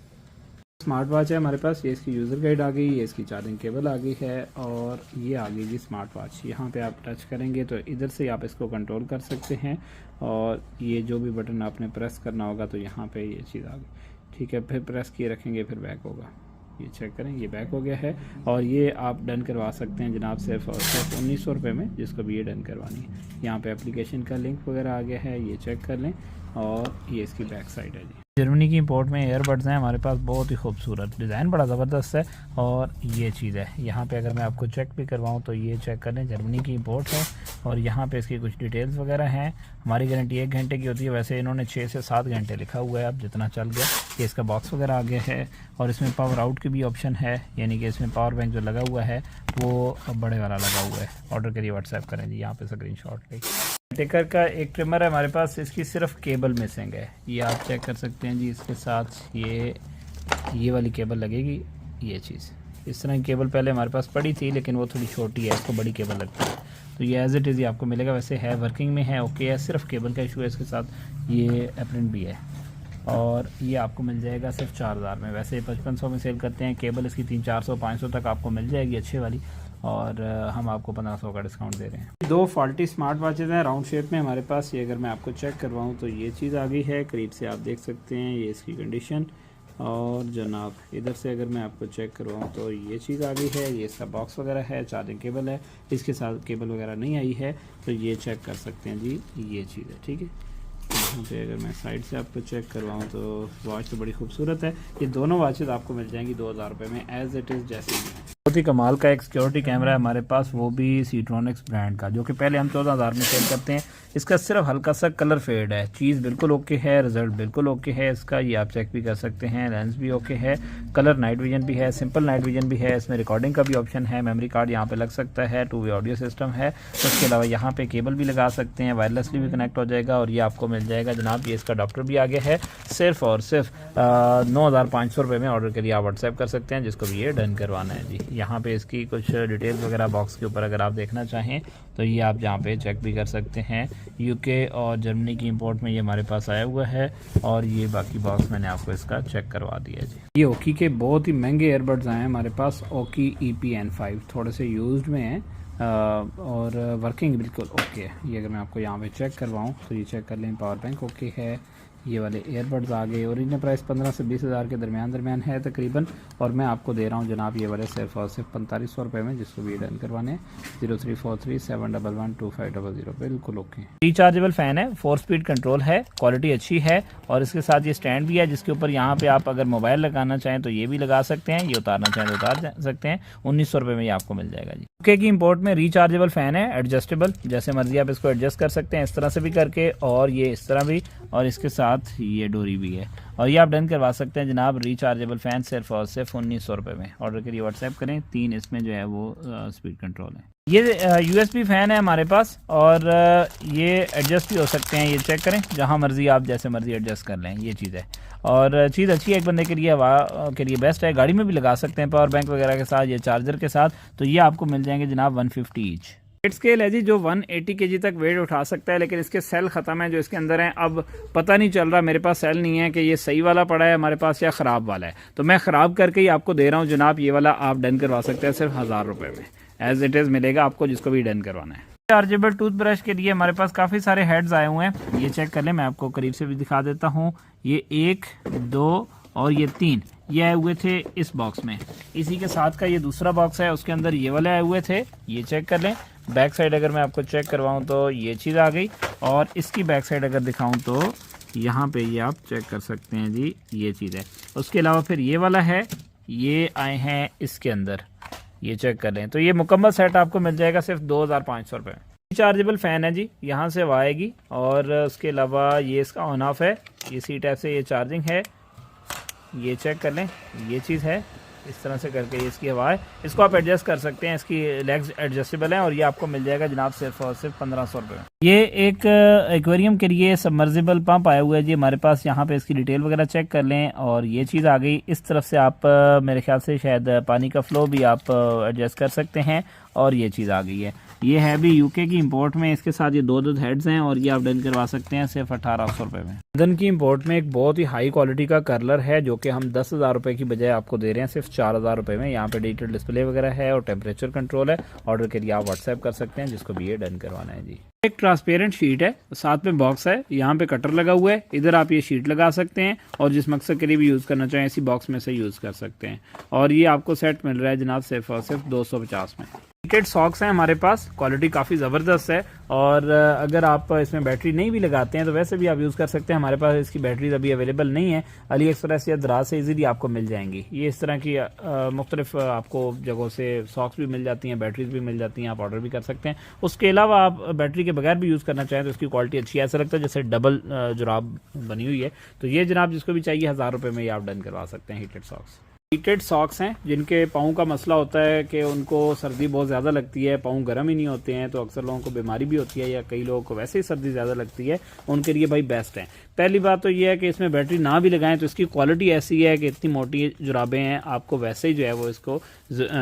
स्मार्ट वॉच है हमारे पास, ये इसकी यूज़र गाइड आ गई, ये इसकी चार्जिंग केबल आ गई है, और ये आ गई जी स्मार्ट वॉच। यहाँ पे आप टच करेंगे तो इधर से आप इसको कंट्रोल कर सकते हैं, और ये जो भी बटन आपने प्रेस करना होगा तो यहाँ पे ये चीज़ आ गई, ठीक है। फिर प्रेस किए रखेंगे, फिर बैक होगा, ये चेक करें, ये बैक हो गया है। और ये आप डन करवा सकते हैं जनाब सिर्फ और सिर्फ 1900 रुपये में, जिसको भी ये डन करवानी है। यहाँ पे एप्लीकेशन का लिंक वगैरह आ गया है, ये चेक कर लें, और ये इसकी बैक साइड है जी। जर्मनी की इंपोर्ट में एयरबड्स हैं हमारे पास, बहुत ही खूबसूरत, डिज़ाइन बड़ा ज़बरदस्त है, और ये चीज़ है। यहाँ पे अगर मैं आपको चेक भी करवाऊँ तो ये चेक कर लें, जर्मनी की इंपोर्ट है, और यहाँ पे इसकी कुछ डिटेल्स वगैरह हैं। हमारी गारंटी 1 घंटे की होती है, वैसे इन्होंने 6 से 7 घंटे लिखा हुआ है, अब जितना चल गया। ये इसका बॉक्स वगैरह आ गया है, और इसमें पावर आउट की भी ऑप्शन है, यानी कि इसमें पावर बैंक जो लगा हुआ है वो बड़े वाला लगा हुआ है। ऑर्डर के लिए व्हाट्सएप करें जी, यहाँ पे स्क्रीनशॉट ले। टेकर का एक ट्रिमर है हमारे पास, इसकी सिर्फ केबल मिसिंग है, ये आप चेक कर सकते हैं जी। इसके साथ ये वाली केबल लगेगी, ये चीज़ इस तरह की केबल पहले हमारे पास पड़ी थी, लेकिन वो थोड़ी छोटी है, इसको बड़ी केबल लगती है। तो ये एज इट इज़ आपको मिलेगा, वैसे है वर्किंग में है, ओके है, सिर्फ केबल का इशू है। इसके साथ ये एप्रिंट भी है, और ये आपको मिल जाएगा सिर्फ 4000 में। वैसे 5500 में सेल करते हैं, केबल इसकी 300-400-500 तक आपको मिल जाएगी अच्छे वाली, और हम आपको 1500 का डिस्काउंट दे रहे हैं। 2 फॉल्टी स्मार्ट वॉचेज़ हैं राउंड शेप में हमारे पास। ये अगर मैं आपको चेक करवाऊँ तो ये चीज़ आ गई है, करीब से आप देख सकते हैं, ये इसकी कंडीशन। और जनाब इधर से अगर मैं आपको चेक करवाऊँ तो ये चीज़ आ गई है, ये इसका बॉक्स वगैरह है, चार्जिंग केबल है, इसके साथ केबल वगैरह नहीं आई है, तो ये चेक कर सकते हैं जी, ये चीज़ है, ठीक है। यहाँ पे अगर मैं साइड से आपको चेक करवाऊँ तो वॉच तो बड़ी खूबसूरत है। ये दोनों वॉचेज़ आपको मिल जाएंगी 2000 रुपये में, एज़ इट इज़ जैसे ही है। बहुत ही कमाल का एक सिक्योरिटी कैमरा है हमारे पास, वो भी सीट्रॉनिक्स ब्रांड का, जो कि पहले हम 14,000 में सेल करते हैं। इसका सिर्फ हल्का सा कलर फेड है, चीज़ बिल्कुल ओके है, रिजल्ट बिल्कुल ओके है इसका, ये आप चेक भी कर सकते हैं। लेंस भी ओके है, कलर नाइट विजन भी है, सिंपल नाइट विजन भी है, इसमें रिकॉर्डिंग का भी ऑप्शन है, मेमोरी कार्ड यहाँ पे लग सकता है, 2 वे ऑडियो सिस्टम है। उसके अलावा यहाँ पे केबल भी लगा सकते हैं, वायरलेसली भी कनेक्ट हो जाएगा। और ये आपको मिल जाएगा जनाब, ये इसका अडॉप्टर भी आगे है। सिर्फ और सिर्फ 9,500 रुपये में ऑर्डर करिए, आप व्हाट्सएप कर सकते हैं, जिसको भी ये डन करवाना है जी। यहाँ पे इसकी कुछ डिटेल्स वगैरह बॉक्स के ऊपर अगर आप देखना चाहें तो ये आप यहाँ पे चेक भी कर सकते हैं। यूके और जर्मनी की इंपोर्ट में ये हमारे पास आया हुआ है। और ये बाकी बॉक्स मैंने आपको इसका चेक करवा दिया जी। ये ओकी के बहुत ही महंगे एयरबड्स आए हैं हमारे पास, ओकी EPN5, थोड़े से यूज्ड में हैं और वर्किंग बिल्कुल ओके है। ये अगर मैं आपको यहाँ पे चेक करवाऊँ तो ये चेक कर लें, पावर बैंक ओके है। ये वाले एयरबड्स आ गए, ओरिजिनल प्राइस 15 से 20 हज़ार के दरमियान है तकरीबन, और मैं आपको दे रहा हूँ जनाब ये वाले सिर्फ और सिर्फ 4500 रुपये में, जिसको भी डन करवाने हैं। 034371122500 बिल्कुल ओके। रिचार्जेबल फ़ैन है, 4 स्पीड कंट्रोल है, क्वालिटी अच्छी है, और इसके साथ ये स्टैंड भी है जिसके ऊपर यहाँ पे आप अगर मोबाइल लगाना चाहें तो ये भी लगा सकते हैं, ये उतारना चाहें तो उतार सकते हैं। 1900 रुपये में ये आपको मिल जाएगा जी। यूके की इंपोर्ट में रिचार्जेबल फ़ैन है, एडजस्टेबल, जैसे मर्जी आप इसको एडजस्ट कर सकते हैं, इस तरह से भी करके, और ये इस तरह भी, और इसके साथ ये डोरी भी है। और ये आप डन करवा सकते हैं जनाब, रिचार्जेबल फ़ैन सिर्फ और सिर्फ 1900 रुपये में। ऑर्डर करिए, व्हाट्सएप करें। 3 इसमें जो है वो स्पीड कंट्रोल है। ये USB फ़ैन है हमारे पास, और ये एडजस्ट भी हो सकते हैं, ये चेक करें, जहाँ मर्जी आप जैसे मर्जी एडजस्ट कर लें, ये चीज़ है। और चीज़ अच्छी है, एक बंदे के लिए, हवा के लिए बेस्ट है, गाड़ी में भी लगा सकते हैं पावर बैंक वगैरह के साथ, ये चार्जर के साथ। तो ये आपको मिल जाएंगे जनाब 150 ईच। वेट स्केल है जी, जो 180 kg तक वेट उठा सकता है, लेकिन इसके सेल ख़त्म है जो इसके अंदर हैं। अब पता नहीं चल रहा, मेरे पास सेल नहीं है कि ये सही वाला पड़ा है हमारे पास या ख़राब वाला है, तो मैं ख़राब करके ही आपको दे रहा हूँ जनाब। ये वाला आप डन करवा सकते हैं सिर्फ 1000 रुपये में, एज इट इज़ मिलेगा आपको, जिसको भी डन करवाना है। चार्जेबल टूथब्रश के लिए हमारे पास काफ़ी सारे हेड्स आए हुए हैं, ये चेक कर लें, मैं आपको करीब से भी दिखा देता हूँ। ये 1, 2 और ये 3 ये आए हुए थे इस बॉक्स में। इसी के साथ का ये दूसरा बॉक्स है, उसके अंदर ये वाले आए हुए थे, ये चेक कर लें। बैक साइड अगर मैं आपको चेक करवाऊँ तो ये चीज़ आ गई, और इसकी बैक साइड अगर दिखाऊँ तो यहाँ पे ये आप चेक कर सकते हैं जी, ये चीज़ है। उसके अलावा फिर ये वाला है, ये आए हैं इसके अंदर, ये चेक कर लें। तो ये मुकम्मल सेट आपको मिल जाएगा सिर्फ 2500 रुपये। रिचार्जेबल फ़ैन है जी, यहाँ से हवा आएगी, और उसके अलावा ये इसका ऑन ऑफ है, ये सी टाइप से ये चार्जिंग है, ये चेक कर लें, ये चीज़ है, इस तरह से करके ये इसकी हवा है, इसको आप एडजस्ट कर सकते हैं, इसकी लेग्स एडजस्टेबल हैं, और ये आपको मिल जाएगा जनाब सिर्फ और सिर्फ 1500 रुपये में। ये एक एक्वेरियम के लिए सबमर्सिबल पंप आया हुआ है जी हमारे पास, यहाँ पे इसकी डिटेल वगैरह चेक कर लें, और ये चीज़ आ गई। इस तरफ से आप मेरे ख्याल से शायद पानी का फ्लो भी आप एडजस्ट कर सकते हैं, और ये चीज़ आ गई है। ये है भी यूके की इंपोर्ट में, इसके साथ ये 2 हेड्स हैं, और ये आप डन करवा सकते हैं सिर्फ 1800 रुपये में। लंदन की इंपोर्ट में एक बहुत ही हाई क्वालिटी का कर्लर है, जो कि हम 10,000 रुपये की बजाय आपको दे रहे हैं सिर्फ 4000 रुपये में। यहाँ पे डिजिटल डिस्प्ले वगैरह है और टेम्परेचर कंट्रोल है। ऑर्डर के लिए आप व्हाट्सएप कर सकते हैं, जिसको भी ये डन करवाना है जी। एक ट्रांसपेरेंट शीट है, साथ में बॉक्स है, यहाँ पे कटर लगा हुआ है, इधर आप ये शीट लगा सकते हैं, और जिस मकसद के लिए भी यूज़ करना चाहें इसी बॉक्स में से यूज़ कर सकते हैं। और ये आपको सेट मिल रहा है जनाब सिर्फ और सिर्फ 250 में। हीटेड सॉक्स हैं हमारे पास, क्वालिटी काफ़ी ज़बरदस्त है, और अगर आप इसमें बैटरी नहीं भी लगाते हैं तो वैसे भी आप यूज़ कर सकते हैं। हमारे पास इसकी बैटरीज अभी अवेलेबल नहीं है, अली एक्सप्रेस या दराज से इजीली आपको मिल जाएंगी। ये इस तरह की मुख्तलिफ आपको जगहों से सॉक्स भी मिल जाती हैं, बैटरीज भी मिल जाती हैं, आप ऑर्डर भी कर सकते हैं। उसके अलावा आप बैटरी के बगैर भी यूज़ करना चाहें तो इसकी क्वालिटी अच्छी है, ऐसा लगता है जैसे डबल जुराब बनी हुई है। तो ये जनाब जिसको भी चाहिए 1000 रुपये में ये आप डन करवा सकते हैं हीटेड सॉक्स। हीटेड सॉक्स हैं जिनके पाँव का मसला होता है कि उनको सर्दी बहुत ज़्यादा लगती है, पाँव गर्म ही नहीं होते हैं, तो अक्सर लोगों को बीमारी भी होती है, या कई लोगों को वैसे ही सर्दी ज़्यादा लगती है, उनके लिए भाई बेस्ट है। पहली बात तो ये है कि इसमें बैटरी ना भी लगाएं तो इसकी क्वालिटी ऐसी है कि इतनी मोटी जुराबें हैं, आपको वैसे ही जो है वो इसको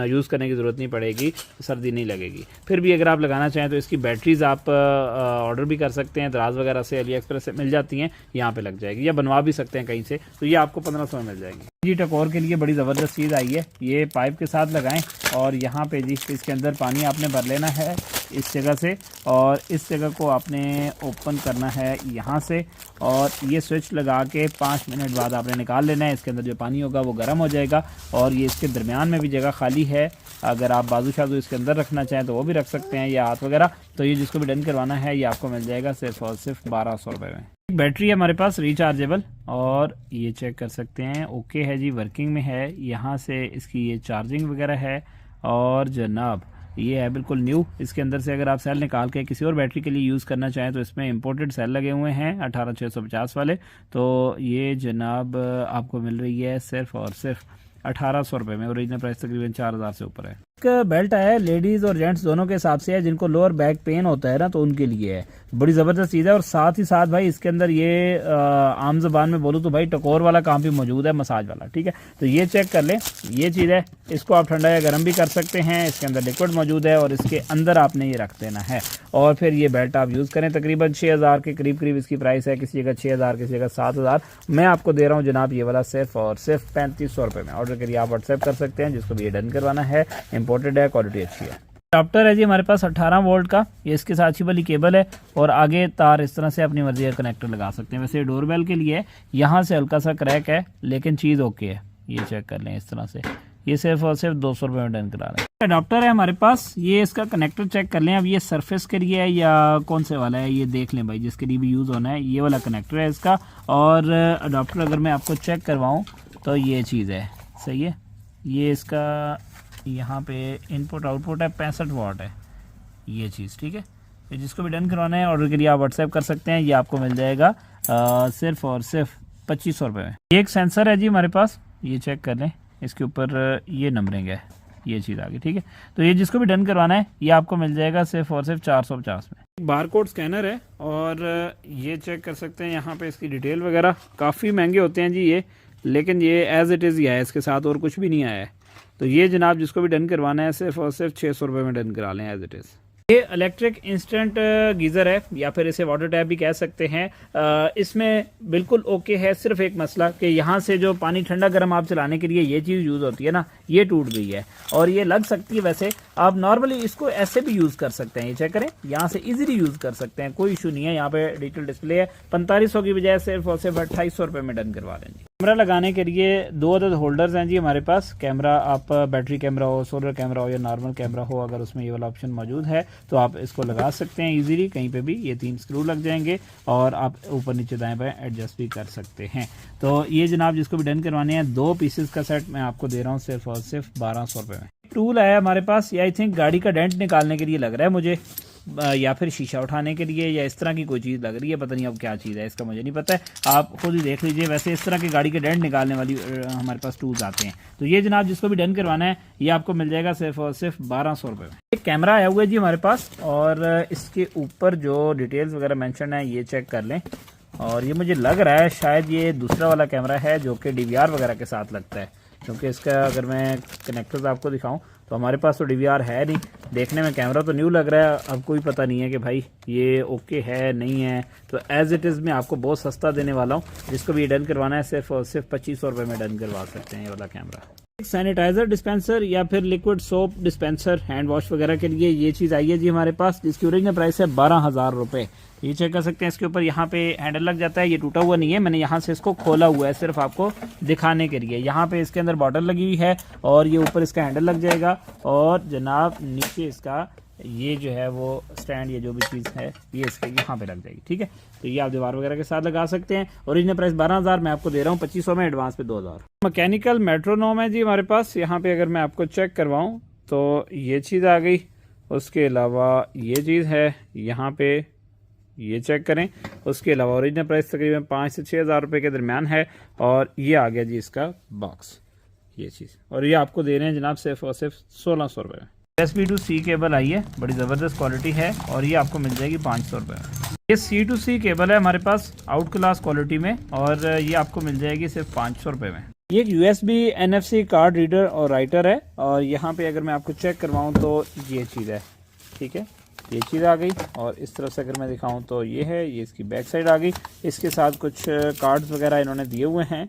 यूज़ करने की ज़रूरत नहीं पड़ेगी, सर्दी नहीं लगेगी। फिर भी अगर आप लगाना चाहें तो इसकी बैटरीज आप ऑर्डर भी कर सकते हैं, दराज वगैरह से, अली एक्सप्रेस से मिल जाती हैं, यहाँ पे लग जाएगी, या बनवा भी सकते हैं कहीं से, तो ये आपको 1500 में मिल जाएगी जी। टकोर के लिए बड़ी ज़बरदस्त चीज़ आई है, ये पाइप के साथ लगाएं, और यहाँ पे जी इसके अंदर पानी आपने भर लेना है इस जगह से, और इस जगह को आपने ओपन करना है यहाँ से, और ये स्विच लगा के 5 मिनट बाद आपने निकाल लेना है। इसके अंदर जो पानी होगा वो गर्म हो जाएगा, और ये इसके दरमियान में भी जगह खाली है, अगर आप बाजू शाजू इसके अंदर रखना चाहें तो वो भी रख सकते हैं, या हाथ वगैरह। तो ये जिसको भी डन करवाना है ये आपको मिल जाएगा सिर्फ और सिर्फ 1200 रुपये में। बैटरी है हमारे पास रिचार्जेबल, और ये चेक कर सकते हैं, ओके है जी, वर्किंग में है। यहाँ से इसकी ये चार्जिंग वगैरह है, और जनाब ये है बिल्कुल न्यू। इसके अंदर से अगर आप सेल निकाल के किसी और बैटरी के लिए यूज़ करना चाहें तो इसमें इंपोर्टेड सेल लगे हुए हैं 18650 वाले। तो ये जनाब आपको मिल रही है सिर्फ और सिर्फ 1800 रुपये में। ओरिजिनल प्राइस तकरीबन 4000 से ऊपर है। एक बेल्ट है लेडीज़ और जेंट्स दोनों के हिसाब से है, जिनको लोअर बैक पेन होता है ना तो उनके लिए है। बड़ी ज़बरदस्त चीज़ है। और साथ ही साथ भाई इसके अंदर ये आम ज़बान में बोलूँ तो भाई टकोर वाला काम भी मौजूद है, मसाज वाला। ठीक है, तो ये चेक कर लें, ये चीज़ है। इसको आप ठंडा या गर्म भी कर सकते हैं। इसके अंदर लिक्विड मौजूद है और इसके अंदर आपने ये रख देना है और फिर ये बेल्ट आप यूज़ करें। तकरीबन 6000 के करीब करीब इसकी प्राइस है, किसी जगह 6000, किसी जगह 7000। मैं आपको दे रहा हूँ जनाब ये वाला सिर्फ और सिर्फ 3500 रुपये में। ऑर्डर करिए, आप व्हाट्सएप कर सकते हैं। जिसको भी ये डन करवाना है, इंपोर्टेड है, क्वालिटी अच्छी है। अडाप्टर है जी हमारे पास 18 वोल्ट का। ये इसके साथ अच्छी वाली केबल है और आगे तार इस तरह से अपनी मर्जी का कनेक्टर लगा सकते हैं। वैसे डोरबेल के लिए यहाँ से हल्का सा क्रैक है लेकिन चीज़ ओके है। ये चेक कर लें इस तरह से। ये सिर्फ और सिर्फ 200 रुपये में डन करा रहे हैं। अडाप्टर है हमारे पास, ये इसका कनेक्टर चेक कर लें। अब ये सरफेस के लिए है या कौन से वाला है ये देख लें भाई, जिसके लिए भी यूज़ होना है। ये वाला कनेक्टर है इसका। और अडाप्टर अगर मैं आपको चेक करवाऊँ तो ये चीज़ है, सही है। ये इसका यहाँ पे इनपुट आउटपुट है, 65 वाट है ये चीज़। ठीक है, तो जिसको भी डन करवाना है ऑर्डर के लिए आप व्हाट्सएप कर सकते हैं। ये आपको मिल जाएगा सिर्फ और सिर्फ 2500 रुपये में। एक सेंसर है जी हमारे पास, ये चेक कर लें। इसके ऊपर ये नंबरिंग है, ये चीज़ आ गई। ठीक है, तो ये जिसको भी डन करवाना है ये आपको मिल जाएगा सिर्फ और सिर्फ 450 में। बारकोड स्कैनर है और ये चेक कर सकते हैं यहाँ पे इसकी डिटेल वगैरह। काफ़ी महंगे होते हैं जी ये, लेकिन ये एज इट इज़ ही है, इसके साथ और कुछ भी नहीं आया है। तो ये जनाब जिसको भी डन करवाना है सिर्फ और सिर्फ 600 रुपये में डन करा लें एज इट इज़। ये इलेक्ट्रिक इंस्टेंट गीज़र है या फिर इसे वाटर टैप भी कह सकते हैं। इसमें बिल्कुल ओके है, सिर्फ एक मसला कि यहाँ से जो पानी ठंडा गर्म आप चलाने के लिए ये चीज़ यूज़ होती है ना, ये टूट गई है और ये लग सकती है। वैसे आप नॉर्मली इसको ऐसे भी यूज़ कर सकते हैं। ये चेक करें, यहाँ से इजीली यूज़ कर सकते हैं, कोई इशू नहीं है। यहाँ पे डिजिटल डिस्प्ले है। 4500 की बजाय सिर्फ और सिर्फ 2800 रुपये में डन करवा लेंगे। कैमरा लगाने के लिए 2 अदद होल्डर्स हैं जी हमारे पास। कैमरा आप बैटरी कैमरा हो, सोलर कैमरा हो या नॉर्मल कैमरा हो, अगर उसमें ये वाला ऑप्शन मौजूद है तो आप इसको लगा सकते हैं इजीली कहीं पे भी। ये 3 स्क्रू लग जाएंगे और आप ऊपर नीचे दाएं बाएं एडजस्ट भी कर सकते हैं। तो ये जनाब जिसको भी डन करवाने हैं 2 पीसेस का सेट मैं आपको दे रहा हूँ सिर्फ और सिर्फ 1200 रुपये में। टूल है हमारे पास, ये आई थिंक गाड़ी का डेंट निकालने के लिए लग रहा है मुझे, या फिर शीशा उठाने के लिए या इस तरह की कोई चीज़ लग रही है। पता नहीं अब क्या चीज़ है, इसका मुझे नहीं पता है, आप खुद ही देख लीजिए। वैसे इस तरह की गाड़ी के डेंट निकालने वाली हमारे पास टूल्स आते हैं। तो ये जनाब जिसको भी डन करवाना है ये आपको मिल जाएगा सिर्फ और सिर्फ 1200 रुपये में। एक कैमरा आया हुआ है जी हमारे पास और इसके ऊपर जो डिटेल्स वगैरह मेंशन है ये चेक कर लें। और ये मुझे लग रहा है शायद ये दूसरा वाला कैमरा है जो कि DVR वगैरह के साथ लगता है, क्योंकि इसका अगर मैं कनेक्टर्स आपको दिखाऊं तो हमारे पास तो DVR है नहीं। देखने में कैमरा तो न्यू लग रहा है, अब कोई पता नहीं है कि भाई ये ओके है नहीं है। तो एज इट इज़ मैं आपको बहुत सस्ता देने वाला हूँ। जिसको भी डन करवाना है सिर्फ और सिर्फ 2500 रुपये में डन करवा सकते हैं ये वाला कैमरा। सैनिटाइजर डिस्पेंसर या फिर liquid soap dispenser hand wash वगैरह के लिए ये चीज़ आई है जी हमारे पास, जिसकी ओरिजिनल प्राइस है 12,000 रुपये। ये चेक कर सकते हैं, इसके ऊपर यहाँ पे हैंडल लग जाता है। ये टूटा हुआ नहीं है, मैंने यहाँ से इसको खोला हुआ है सिर्फ आपको दिखाने के लिए। यहाँ पे इसके अंदर बॉटल लगी हुई है और ये ऊपर इसका हैंडल लग जाएगा और जनाब नीचे इसका ये जो है वो स्टैंड या जो भी चीज़ है ये इसके यहाँ पे लग जाएगी। ठीक है, तो ये आप दीवार वगैरह के साथ लगा सकते हैं। ओरिजिनल प्राइस 12,000, मैं आपको दे रहा हूँ 2500 में, एडवांस पे 2,000। मैकेनिकल मेट्रोनोम है जी हमारे पास। यहाँ पे अगर मैं आपको चेक करवाऊँ तो ये चीज़ आ गई। उसके अलावा ये चीज़ है यहाँ पे, ये चेक करें। उसके अलावा ओरिजिनल प्राइस तकरीबन 5 से 6,000 रुपये के दरमियान है। और ये आ गया जी इसका बॉक्स, ये चीज़। और ये आपको दे रहे हैं जनाब सिर्फ और सिर्फ 1600 रुपये में। USB to C केबल आई है, बड़ी ज़बरदस्त क्वालिटी है और ये आपको मिल जाएगी 500 रुपये में। ये C to C केबल है हमारे पास आउट क्लास क्वालिटी में और ये आपको मिल जाएगी सिर्फ 500 रुपये में। ये एक USB NFC कार्ड रीडर और राइटर है और यहाँ पे अगर मैं आपको चेक करवाऊँ तो ये चीज़ है। ठीक है, ये चीज़ आ गई और इस तरफ से अगर मैं दिखाऊँ तो ये है, ये इसकी बैक साइड आ गई। इसके साथ कुछ कार्ड्स वगैरह इन्होंने दिए हुए हैं,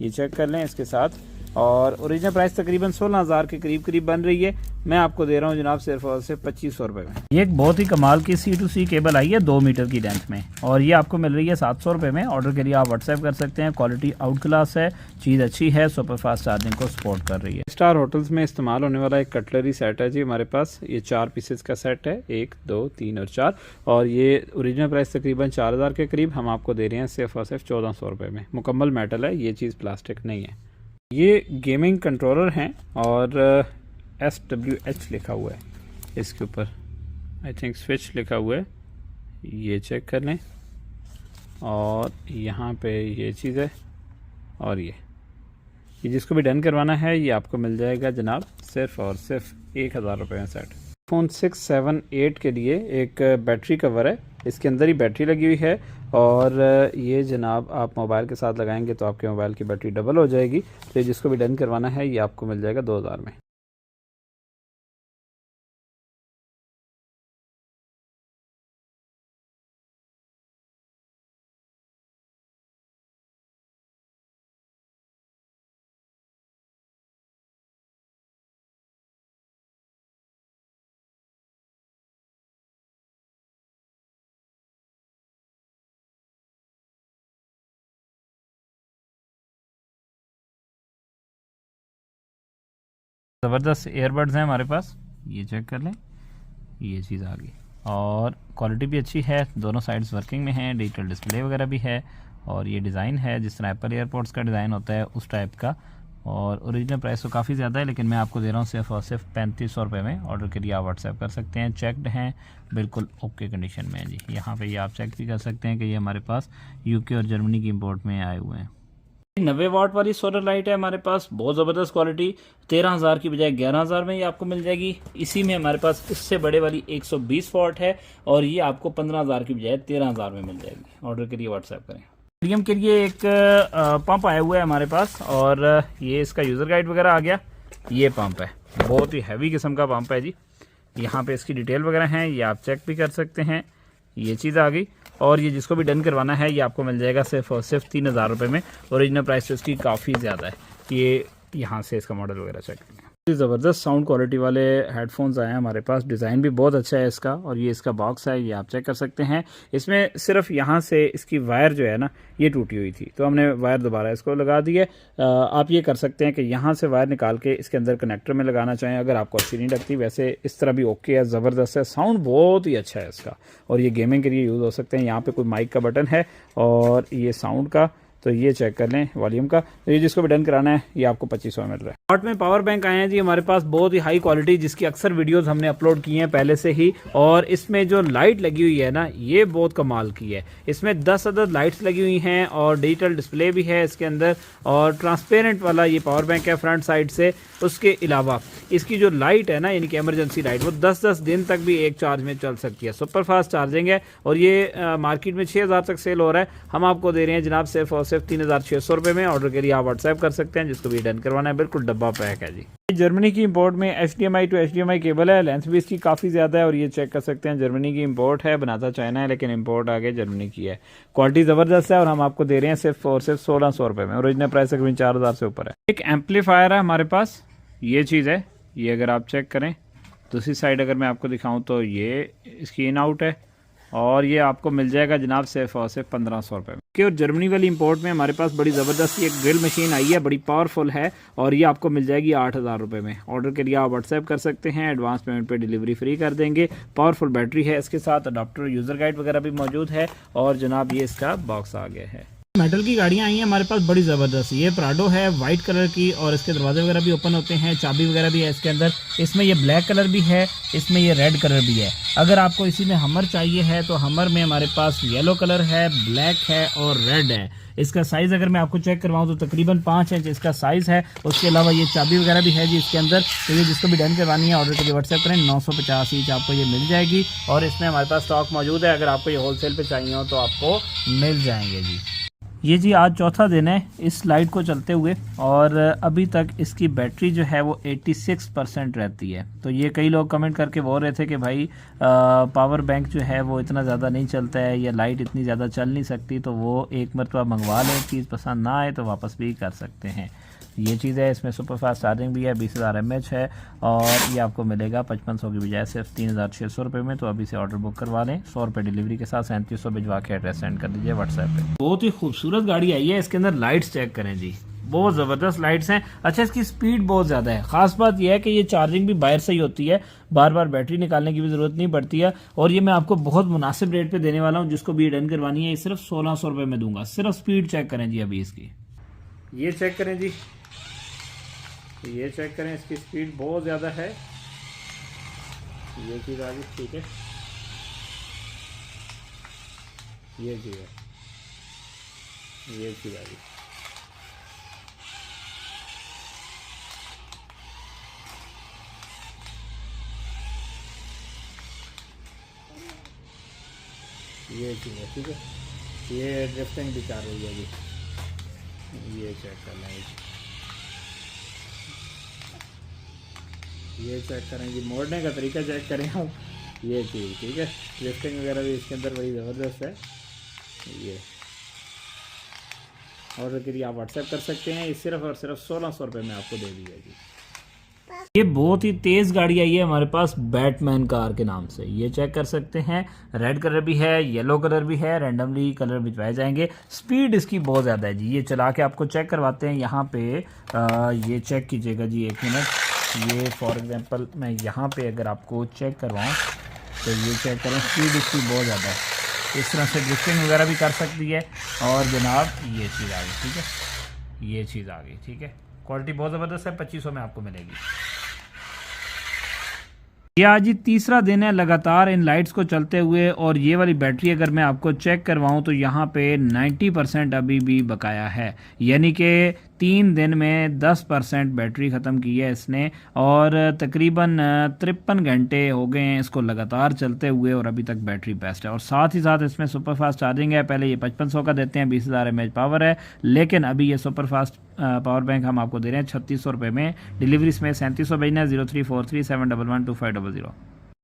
ये चेक कर लें इसके साथ। और ओरिजिनल प्राइस तकरीबन 16,000 के करीब करीब बन रही है। मैं आपको दे रहा हूँ जनाब सिर्फ और सिर्फ 2500 रुपये में। ये एक बहुत ही कमाल की C to C केबल आई है 2 मीटर की लेंथ में और ये आपको मिल रही है 700 रुपये में। ऑर्डर के लिए आप व्हाट्सएप कर सकते हैं। क्वालिटी आउट क्लास है, चीज़ अच्छी है, सुपर फास्ट चार्जिंग को सपोर्ट कर रही है। स्टार होटल्स में इस्तेमाल होने वाला एक कटलरी सेट है जी हमारे पास। ये 4 पीसेस का सेट है, 1, 2, 3 और 4। और ये ओरिजिनल प्राइस तकरीबन 4,000 के करीब हम आपको दे रहे हैं सिर्फ और सिर्फ 1400 रुपये में। मुकम्मल मेटल है, ये चीज़ प्लास्टिक नहीं है। ये गेमिंग कंट्रोलर हैं और SWH लिखा हुआ है इसके ऊपर, आई थिंक स्विच लिखा हुआ है, ये चेक कर लें। और यहाँ पे ये चीज़ है, और ये जिसको भी डन करवाना है ये आपको मिल जाएगा जनाब सिर्फ़ और सिर्फ 1000 रुपये में सेट। फ़ोन 6, 7, 8 के लिए एक बैटरी कवर है, इसके अंदर ही बैटरी लगी हुई है, और ये जनाब आप मोबाइल के साथ लगाएंगे तो आपके मोबाइल की बैटरी डबल हो जाएगी। तो जिसको भी डन करवाना है ये आपको मिल जाएगा 2000 में। ज़बरदस्त एयरबड्स हैं हमारे पास, ये चेक कर लें, ये चीज़ आ गई और क्वालिटी भी अच्छी है, दोनों साइड्स वर्किंग में हैं, डिजिटल डिस्प्ले वगैरह भी है, और ये डिज़ाइन है जिस तरह एप्पल एयरपोर्ट्स का डिज़ाइन होता है उस टाइप का। और ओरिजिनल प्राइस तो काफ़ी ज़्यादा है, लेकिन मैं आपको दे रहा हूँ सिर्फ और सिर्फ 3500 रुपये में। ऑर्डर के लिए आप व्हाट्सएप कर सकते हैं, चेकड हैं, बिल्कुल ओके कंडीशन में है जी। यहाँ पे ये आप चेक भी कर सकते हैं कि ये हमारे पास यूके और जर्मनी की इंपोर्ट में आए हुए हैं। 90 वाट वाली सोलर लाइट है हमारे पास, बहुत ज़बरदस्त क्वालिटी, 13000 की बजाय 11000 में ये आपको मिल जाएगी। इसी में हमारे पास इससे बड़े वाली 120 वाट है, और ये आपको 15000 की बजाय 13000 में मिल जाएगी। ऑर्डर के लिए व्हाट्सएप करें। मीडियम के लिए एक पंप आया हुआ है हमारे पास, और ये इसका यूज़र गाइड वगैरह आ गया। ये पंप है, बहुत ही हैवी किस्म का पंप है जी। यहाँ पे इसकी डिटेल वगैरह हैं, ये आप चेक भी कर सकते हैं। ये चीज़ आ गई, और ये जिसको भी डन करवाना है ये आपको मिल जाएगा सिर्फ और सिर्फ 3000 रुपये में। ओरिजिनल प्राइस तो इसकी काफ़ी ज़्यादा है। ये यहाँ से इसका मॉडल वगैरह चेक करें। ज़बरदस्त साउंड क्वालिटी वाले हेडफोन्स आए हैं हमारे पास, डिज़ाइन भी बहुत अच्छा है इसका, और ये इसका बॉक्स है, ये आप चेक कर सकते हैं। इसमें सिर्फ यहाँ से इसकी वायर जो है ना ये टूटी हुई थी, तो हमने वायर दोबारा इसको लगा दी है। आप ये कर सकते हैं कि यहाँ से वायर निकाल के इसके अंदर कनेक्टर में लगाना चाहें, अगर आपको अच्छी नहीं लगती। वैसे इस तरह भी ओके है, ज़बरदस्त है, साउंड बहुत ही अच्छा है इसका, और ये गेमिंग के लिए यूज़ हो सकते हैं। यहाँ पर कोई माइक का बटन है, और ये साउंड का, तो ये चेक कर लें वॉल्यूम का। तो ये जिसको भी डन कराना है ये आपको 2500 में मिल रहा है। शॉर्ट में पावर बैंक आए हैं जी हमारे पास, बहुत ही हाई क्वालिटी, जिसकी अक्सर वीडियोस हमने अपलोड की हैं पहले से ही। और इसमें जो लाइट लगी हुई है ना ये बहुत कमाल की है। इसमें 10 अदद लाइट्स लगी हुई हैं, और डिजिटल डिस्प्ले भी है इसके अंदर, और ट्रांसपेरेंट वाला ये पावर बैंक है फ्रंट साइड से। उसके अलावा इसकी जो लाइट है ना, यानी कि इमरजेंसी लाइट, वो 10-10 दिन तक भी एक चार्ज में चल सकती है। सुपर फास्ट चार्जिंग है, और ये मार्केट में 6000 तक सेल हो रहा है। हम आपको दे रहे हैं जनाब सिर्फ और सिर्फ 3600 रुपये में। ऑर्डर के लिए आप व्हाट्सएप कर सकते हैं, जिसको भी डन करवाना है, बिल्कुल डब्बा पैक है जी। जर्मनी की इंपोर्ट में HDMI टू HDMI केबल है, लेंथ भी इसकी काफ़ी ज़्यादा है, और ये चेक कर सकते हैं जर्मनी की इंपोर्ट है, बनाता चाइना है लेकिन इंपोर्ट आगे जर्मनी की है। क्वालिटी ज़बरदस्त है, और हम आपको दे रहे हैं सिर्फ और सिर्फ 1600 रुपये में। ओरिजिनल प्राइस तकरीबन 4000 से ऊपर है। एक एम्पलीफायर है हमारे पास, ये चीज़ है, ये अगर आप चेक करें दूसरी साइड अगर मैं आपको दिखाऊं तो ये इसकी इन आउट है, और ये आपको मिल जाएगा जनाब सिर्फ और सिर्फ 1500 रुपये में। और जर्मनी वाली इंपोर्ट में हमारे पास बड़ी ज़बरदस्त एक ड्रिल मशीन आई है, बड़ी पावरफुल है, और ये आपको मिल जाएगी 8000 रुपये में। ऑर्डर के लिए आप व्हाट्सएप कर सकते हैं, एडवांस पेमेंट पे डिलीवरी फ्री कर देंगे। पावरफुल बैटरी है, इसके साथ अडाप्टर यूज़र गाइड वगैरह भी मौजूद है, और जनाब ये इसका बॉक्स आ गया है। मेटल की गाड़ियाँ आई हैं हमारे पास बड़ी ज़बरदस्त। ये प्राडो है वाइट कलर की, और इसके दरवाजे वगैरह भी ओपन होते हैं, चाबी वगैरह भी है इसके अंदर। इसमें ये ब्लैक कलर भी है, इसमें ये रेड कलर भी है। अगर आपको इसी में हमर चाहिए है तो हमर में हमारे पास येलो कलर है, ब्लैक है और रेड है। इसका साइज़ अगर मैं आपको चेक करवाऊँ तो तकरीबन 5 इंच इसका साइज़ है। उसके अलावा ये चाबी वगैरह भी है जी इसके अंदर। तो ये जिसको भी डन करवानी है ऑर्डर के लिए व्हाट्सएप करें, 950 ईच आपको ये मिल जाएगी, और इसमें हमारे पास स्टॉक मौजूद है। अगर आपको ये होलसेल पे चाहिए हो तो आपको मिल जाएंगे जी। ये जी आज चौथा दिन है इस लाइट को चलते हुए, और अभी तक इसकी बैटरी जो है वो 86% रहती है। तो ये कई लोग कमेंट करके बोल रहे थे कि भाई पावर बैंक जो है वो इतना ज़्यादा नहीं चलता है, या लाइट इतनी ज़्यादा चल नहीं सकती, तो वो एक मरतबा मंगवा लें, चीज़ पसंद ना आए तो वापस भी कर सकते हैं। ये चीज़ है, इसमें सुपर फास्ट चार्जिंग भी है, 20000 mAh है, और ये आपको मिलेगा 5500 की बजाय सिर्फ 3600 रुपये में। तो अभी से ऑर्डर बुक करवा लें, 100 रुपये डिलीवरी के साथ 3700 भिजवा के एड्रेस सेंड कर दीजिए व्हाट्सएप पे। बहुत ही खूबसूरत गाड़ी आई है, इसके अंदर लाइट्स चेक करें जी, बहुत ज़बरदस्त लाइट्स हैं। अच्छा, इसकी स्पीड बहुत ज़्यादा है। ख़ास बात यह है कि ये चार्जिंग भी बाहर से ही होती है, बार बार बैटरी निकालने की भी ज़रूरत नहीं पड़ती है। और ये मैं आपको बहुत मुनासिब रेट पे देने वाला हूँ, जिसको भी डन करवानी है ये सिर्फ 1600 रुपये में दूंगा। सिर्फ स्पीड चेक करें जी, अभी इसकी ये चेक करें जी, ये चेक करें, इसकी स्पीड बहुत ज़्यादा है। ये चीज़ आ गई, ठीक है, ये चीज़ है, ये चीज़ आ गई। ये चीज़ है, ठीक है, ये ड्रिफ्टिंग भी कर रही है जी। ये चेक कर लें, ये चेक करें जी, मोड़ने का तरीका चेक करें आप। ये चीज़ ठीक है, ड्रिफ्टिंग वगैरह भी इसके अंदर बड़ी ज़बरदस्त है। ये ऑर्डर के लिए आप व्हाट्सएप कर सकते हैं। ये सिर्फ और सिर्फ 1600 रुपये में आपको दे दी है जी। ये बहुत ही तेज गाड़ी आई है हमारे पास बैटमैन कार के नाम से। ये चेक कर सकते हैं, रेड कलर भी है, येलो कलर भी है, रैंडमली कलर भिजवाए जाएंगे। स्पीड इसकी बहुत ज़्यादा है जी। ये चला के आपको चेक करवाते हैं। यहाँ पे ये चेक कीजिएगा जी, 1 मिनट। ये फॉर एग्जांपल मैं यहाँ पे अगर आपको चेक करवाऊँ तो ये चेक करें, स्पीड इसकी बहुत ज़्यादा है। इस तरह से ड्रिफ्टिंग वगैरह भी कर सकती है। और जनाब ये चीज़ आ गई, ठीक है, ये चीज़ आ गई, ठीक है। क्वालिटी बहुत ज़बरदस्त है, 2500 में आपको मिलेगी। ये आज ही तीसरा दिन है लगातार इन लाइट्स को चलते हुए। और ये वाली बैटरी अगर मैं आपको चेक करवाऊं तो यहाँ पे 90% अभी भी बकाया है, यानी कि 3 दिन में 10% बैटरी ख़त्म की है इसने। और तकरीबन 53 घंटे हो गए हैं इसको लगातार चलते हुए और अभी तक बैटरी बेस्ट है। और साथ ही साथ इसमें सुपर फास्ट चार्जिंग है। पहले ये 5500 का देते हैं, 20,000 mAh पावर है, लेकिन अभी ये सुपर फास्ट पावर बैंक हम आपको दे रहे हैं 3600 रुपये में। डिलीवरी इसमें 3700 भेजना है। 034371125000।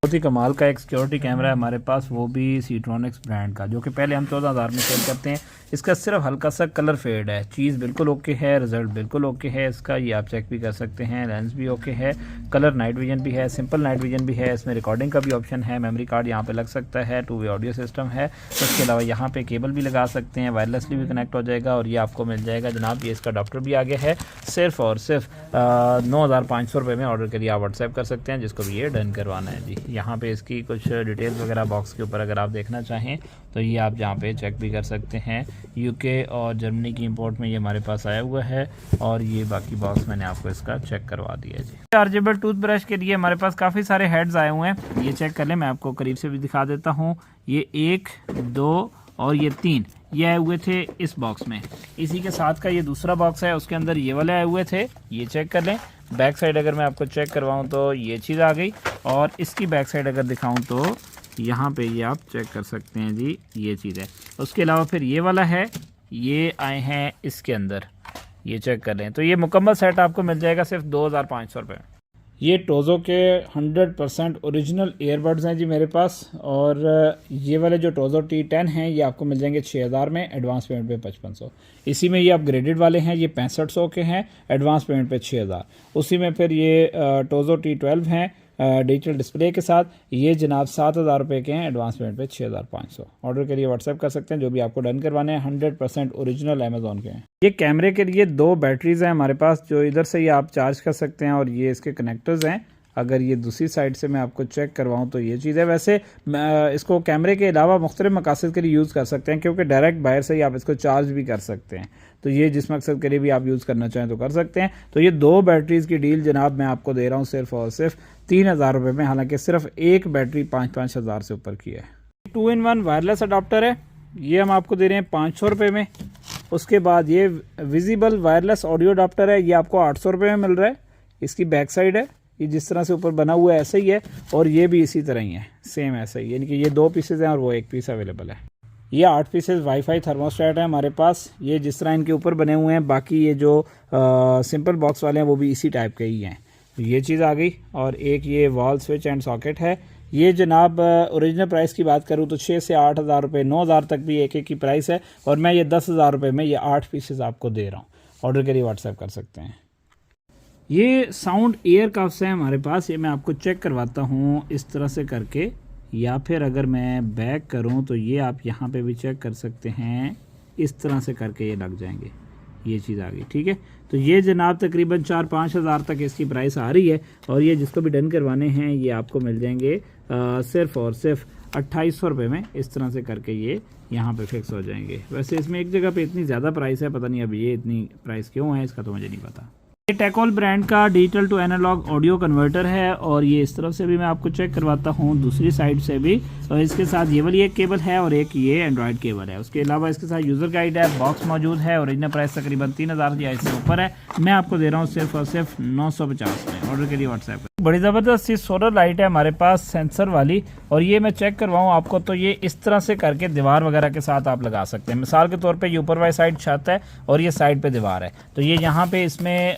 बहुत ही कमाल का एक सिक्योरिटी कैमरा है हमारे पास, वो भी सीट्रॉनिक्स ब्रांड का, जो कि पहले हम 14,000 में सेल करते हैं। इसका सिर्फ हल्का सा कलर फेड है। चीज़ बिल्कुल ओके है, रिजल्ट बिल्कुल ओके है इसका, ये आप चेक भी कर सकते हैं। लेंस भी ओके है, कलर नाइट विजन भी है, सिंपल नाइट विजन भी है। इसमें रिकॉर्डिंग का भी ऑप्शन है, मेमोरी कार्ड यहाँ पे लग सकता है, 2 वे ऑडियो सिस्टम है। उसके अलावा यहाँ पे केबल भी लगा सकते हैं, वायरलेसली भी कनेक्ट हो जाएगा। और ये आपको मिल जाएगा जनाब, ये इसका अडॉप्टर भी आगे है। सिर्फ और सिर्फ 9,500 रुपये में ऑर्डर के लिए आप व्हाट्सएप कर सकते हैं, जिसको भी ये डन करवाना है जी। यहाँ पे इसकी कुछ डिटेल्स वगैरह बॉक्स के ऊपर अगर आप देखना चाहें तो ये आप जहाँ पे चेक भी कर सकते हैं। यूके और जर्मनी की इंपोर्ट में ये हमारे पास आया हुआ है। और ये बाकी बॉक्स मैंने आपको इसका चेक करवा दिया जी। चार्जेबल टूथब्रश के लिए हमारे पास काफ़ी सारे हेड्स आए हुए हैं, ये चेक कर लें। मैं आपको करीब से भी दिखा देता हूँ। ये 1, 2 और ये 3 ये आए हुए थे इस बॉक्स में। इसी के साथ का ये दूसरा बॉक्स है, उसके अंदर ये वाले आए हुए थे, ये चेक कर लें। बैक साइड अगर मैं आपको चेक करवाऊँ तो ये चीज़ आ गई। और इसकी बैक साइड अगर दिखाऊँ तो यहाँ पे ये आप चेक कर सकते हैं जी, ये चीज़ है। उसके अलावा फिर ये वाला है, ये आए हैं इसके अंदर, ये चेक कर लें। तो ये मुकम्मल सेट आपको मिल जाएगा सिर्फ 2,500 रुपये। ये टोज़ो के 100% ओरिजिनल ईयरबड्स हैं जी मेरे पास। और ये वाले जो टोज़ो T10 हैं ये आपको मिल जाएंगे 6,000 में, एडवांस पेमेंट पे 5500। इसी में ये अपग्रेडेड वाले हैं, ये 6500 के हैं, एडवांस पेमेंट पे 6,000। उसी में फिर ये टोज़ो T12 हैं डिजिटल डिस्प्ले के साथ, ये जनाब 7,000 रुपये के हैं, एडवांस पेमेंट पे 6,500। ऑर्डर के लिए व्हाट्सएप कर सकते हैं, जो भी आपको डन करवाने हैं। 100% ओरिजिनल अमेजोन के हैं। ये कैमरे के लिए 2 बैटरीज हैं हमारे पास, जो इधर से ही आप चार्ज कर सकते हैं। और ये इसके कनेक्टर्स हैं। अगर ये दूसरी साइड से मैं आपको चेक करवाऊँ तो ये चीज़ है। वैसे इसको कैमरे के अलावा मुख्तलिफ मकासद के लिए यूज़ कर सकते हैं, क्योंकि डायरेक्ट बाहर से ही आप इसको चार्ज भी कर सकते हैं। तो ये जिस मकसद के लिए भी आप यूज़ करना चाहें तो कर सकते हैं। तो ये 2 बैटरीज़ की डील जनाब मैं आपको दे रहा हूँ सिर्फ और सिर्फ 3,000 रुपये में, हालांकि सिर्फ एक बैटरी 5-5 हज़ार से ऊपर की है। 2-in-1 वायरलेस अडाप्टर है, ये हम आपको दे रहे हैं 500 रुपये में। उसके बाद ये विजिबल वायरलेस ऑडियो अडाप्टर है, ये आपको 800 रुपये में मिल रहा है। इसकी बैक साइड है, ये जिस तरह से ऊपर बना हुआ है ऐसे ही है, और ये भी इसी तरह ही है, सेम ऐसा ही, यानी कि ये 2 पीसेज हैं और वो 1 पीस अवेलेबल है। ये 8 पीसेज वाईफाई थर्मोस्टेट है हमारे पास, ये जिस तरह इनके ऊपर बने हुए हैं। बाकी ये जो सिंपल बॉक्स वाले हैं वो भी इसी टाइप के ही हैं। तो ये चीज़ आ गई। और एक ये वॉल स्विच एंड सॉकेट है। ये जनाब ओरिजिनल प्राइस की बात करूँ तो 6 से 8,000 रुपये, 9,000 तक भी एक की प्राइस है। और मैं ये 10,000 रुपये में ये 8 पीसेज आपको दे रहा हूँ। ऑर्डर के लिए व्हाट्सएप कर सकते हैं। ये साउंड एयर कफ्स हैं हमारे पास, ये मैं आपको चेक करवाता हूँ इस तरह से करके, या फिर अगर मैं बैक करूँ तो ये आप यहाँ पे भी चेक कर सकते हैं, इस तरह से करके ये लग जाएंगे। ये चीज़ आ गई, ठीक है। तो ये जनाब तकरीबन 4-5 हज़ार तक इसकी प्राइस आ रही है। और ये जिसको भी डन करवाने हैं ये आपको मिल जाएंगे सिर्फ और सिर्फ 2,800 रुपये में। इस तरह से करके ये यहाँ पे फिक्स हो जाएंगे। वैसे इसमें एक जगह पे इतनी ज़्यादा प्राइस है, पता नहीं अब ये इतनी प्राइस क्यों है इसका तो मुझे नहीं पता। ये टेकॉल ब्रांड का digital to analog audio converter है और ये इस तरफ से भी मैं आपको चेक करवाता हूँ, दूसरी साइड से भी। और इसके साथ ये वाली एक केबल है और एक ये एंड्रॉयड केबल है। उसके अलावा इसके साथ यूज़र गाइड है, बॉक्स मौजूद है। ओरिजिनल प्राइस तकरीबन 3000 या इससे ऊपर है। मैं आपको दे रहा हूँ सिर्फ और सिर्फ 950 में। ऑर्डर के लिए व्हाट्सएप पर। बड़ी ज़बरदस्त सी सोलर लाइट है हमारे पास सेंसर वाली, और ये मैं चेक करवाऊँ आपको तो ये इस तरह से करके दीवार वगैरह के साथ आप लगा सकते हैं। मिसाल के तौर पे ये ऊपर वाली साइड छत है और ये साइड पे दीवार है, तो ये यहाँ पे इसमें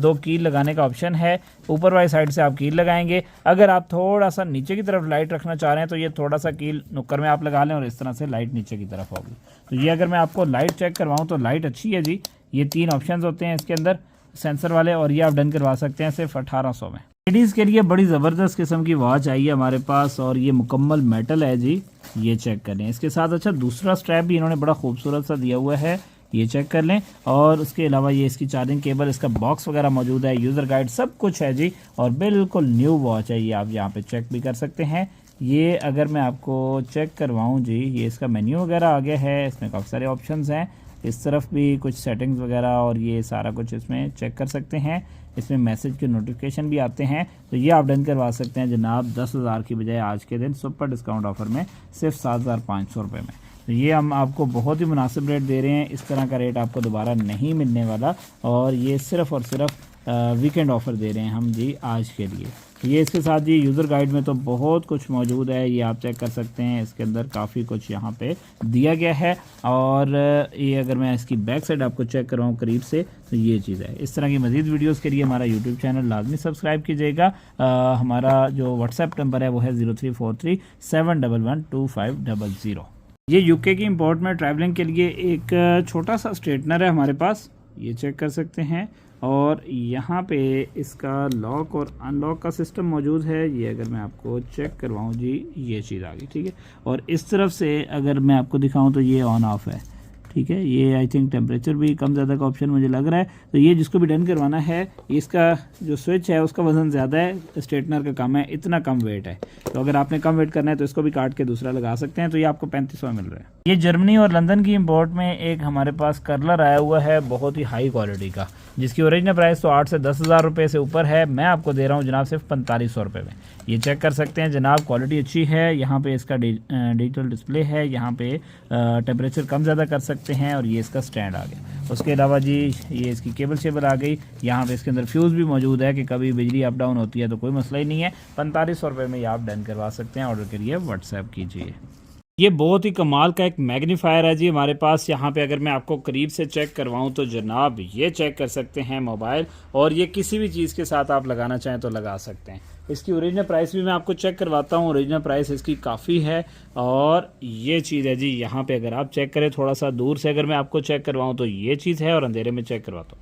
2 कील लगाने का ऑप्शन है। ऊपर वाली साइड से आप कील लगाएंगे। अगर आप थोड़ा सा नीचे की तरफ लाइट रखना चाह रहे हैं तो ये थोड़ा सा कील नुक्कर में आप लगा लें और इस तरह से लाइट नीचे की तरफ होगी। तो ये अगर मैं आपको लाइट चेक करवाऊँ तो लाइट अच्छी है जी। ये 3 ऑप्शन होते हैं इसके अंदर सेंसर वाले, और ये आप डन करवा सकते हैं सिर्फ 1800 में। लेडीज़ के लिए बड़ी ज़बरदस्त किस्म की वॉच आई है हमारे पास और ये मुकम्मल मेटल है जी। ये चेक कर लें। इसके साथ अच्छा दूसरा स्ट्रैप भी इन्होंने बड़ा खूबसूरत सा दिया हुआ है, ये चेक कर लें। और उसके अलावा ये इसकी चार्जिंग केबल, इसका बॉक्स वगैरह मौजूद है, यूज़र गाइड सब कुछ है जी। और बिल्कुल न्यू वॉच है, ये आप यहाँ पे चेक भी कर सकते हैं। ये अगर मैं आपको चेक करवाऊँ जी, ये इसका मेन्यू वगैरह आ गया है। इसमें काफ़ी सारे ऑप्शंस हैं, इस तरफ भी कुछ सेटिंग्स वगैरह और ये सारा कुछ इसमें चेक कर सकते हैं। इसमें मैसेज के नोटिफिकेशन भी आते हैं, तो ये आप डन करवा सकते हैं जनाब 10,000 की बजाय आज के दिन सुपर डिस्काउंट ऑफर में सिर्फ 7,500 रुपये में। तो ये हम आपको बहुत ही मुनासिब रेट दे रहे हैं। इस तरह का रेट आपको दोबारा नहीं मिलने वाला, और ये सिर्फ और सिर्फ वीकेंड ऑफ़र दे रहे हैं हम जी आज के लिए। ये इसके साथ जी यूज़र गाइड में तो बहुत कुछ मौजूद है, ये आप चेक कर सकते हैं। इसके अंदर काफ़ी कुछ यहाँ पे दिया गया है। और ये अगर मैं इसकी बैक साइड आपको चेक कराऊँ करीब से तो ये चीज़ है। इस तरह की मज़ीद वीडियोस के लिए हमारा यूट्यूब चैनल लाजमी सब्सक्राइब कीजिएगा। हमारा जो व्हाट्सएप नंबर है वो है 0343711250। ये यूके की इंपोर्ट में ट्रैवलिंग के लिए एक छोटा सा स्ट्रेटनर है हमारे पास, ये चेक कर सकते हैं। और यहाँ पे इसका लॉक और अनलॉक का सिस्टम मौजूद है। ये अगर मैं आपको चेक करवाऊँ जी, ये चीज़ आ गई, ठीक है। और इस तरफ से अगर मैं आपको दिखाऊँ तो ये ऑन ऑफ है, ठीक है। ये आई थिंक टेम्परेचर भी कम ज़्यादा का ऑप्शन मुझे लग रहा है। तो ये जिसको भी डन करवाना है, इसका जो स्विच है उसका वज़न ज़्यादा है, स्ट्रेटनर का कम है, इतना कम वेट है। तो अगर आपने कम वेट करना है तो इसको भी काट के दूसरा लगा सकते हैं। तो ये आपको 3500 मिल रहा है। ये जर्मनी और लंदन की इंपोर्ट में एक हमारे पास कर्लर आया हुआ है बहुत ही हाई क्वालिटी का, जिसकी ओरिजिनल प्राइस तो 8 से 10,000 रुपये से ऊपर है। मैं आपको दे रहा हूँ जनाब सिर्फ 4500 रुपये में। ये चेक कर सकते हैं जनाब, क्वालिटी अच्छी है। यहाँ पे इसका डिजिटल डिस्प्ले है, यहाँ पे टेम्परेचर कम ज़्यादा कर सकते हैं। और ये इसका स्टैंड आ गया। उसके अलावा जी ये इसकी केबल शेबल आ गई। यहाँ पे इसके अंदर फ्यूज़ भी मौजूद है कि कभी बिजली अप डाउन होती है तो कोई मसला ही नहीं है। 4500 रुपये में ये आप डन करवा सकते हैं। ऑर्डर के लिए व्हाट्सएप कीजिए। ये बहुत ही कमाल का एक मैग्नीफायर है जी हमारे पास। यहाँ पे अगर मैं आपको करीब से चेक करवाऊँ तो जनाब ये चेक कर सकते हैं मोबाइल, और ये किसी भी चीज़ के साथ आप लगाना चाहें तो लगा सकते हैं। इसकी ओरिजिनल प्राइस भी मैं आपको चेक करवाता हूँ। ओरिजिनल प्राइस इसकी काफ़ी है। और ये चीज़ है जी, यहाँ पे अगर आप चेक करें थोड़ा सा दूर से अगर मैं आपको चेक करवाऊँ तो ये चीज़ है, और अंधेरे में चेक करवाता हूँ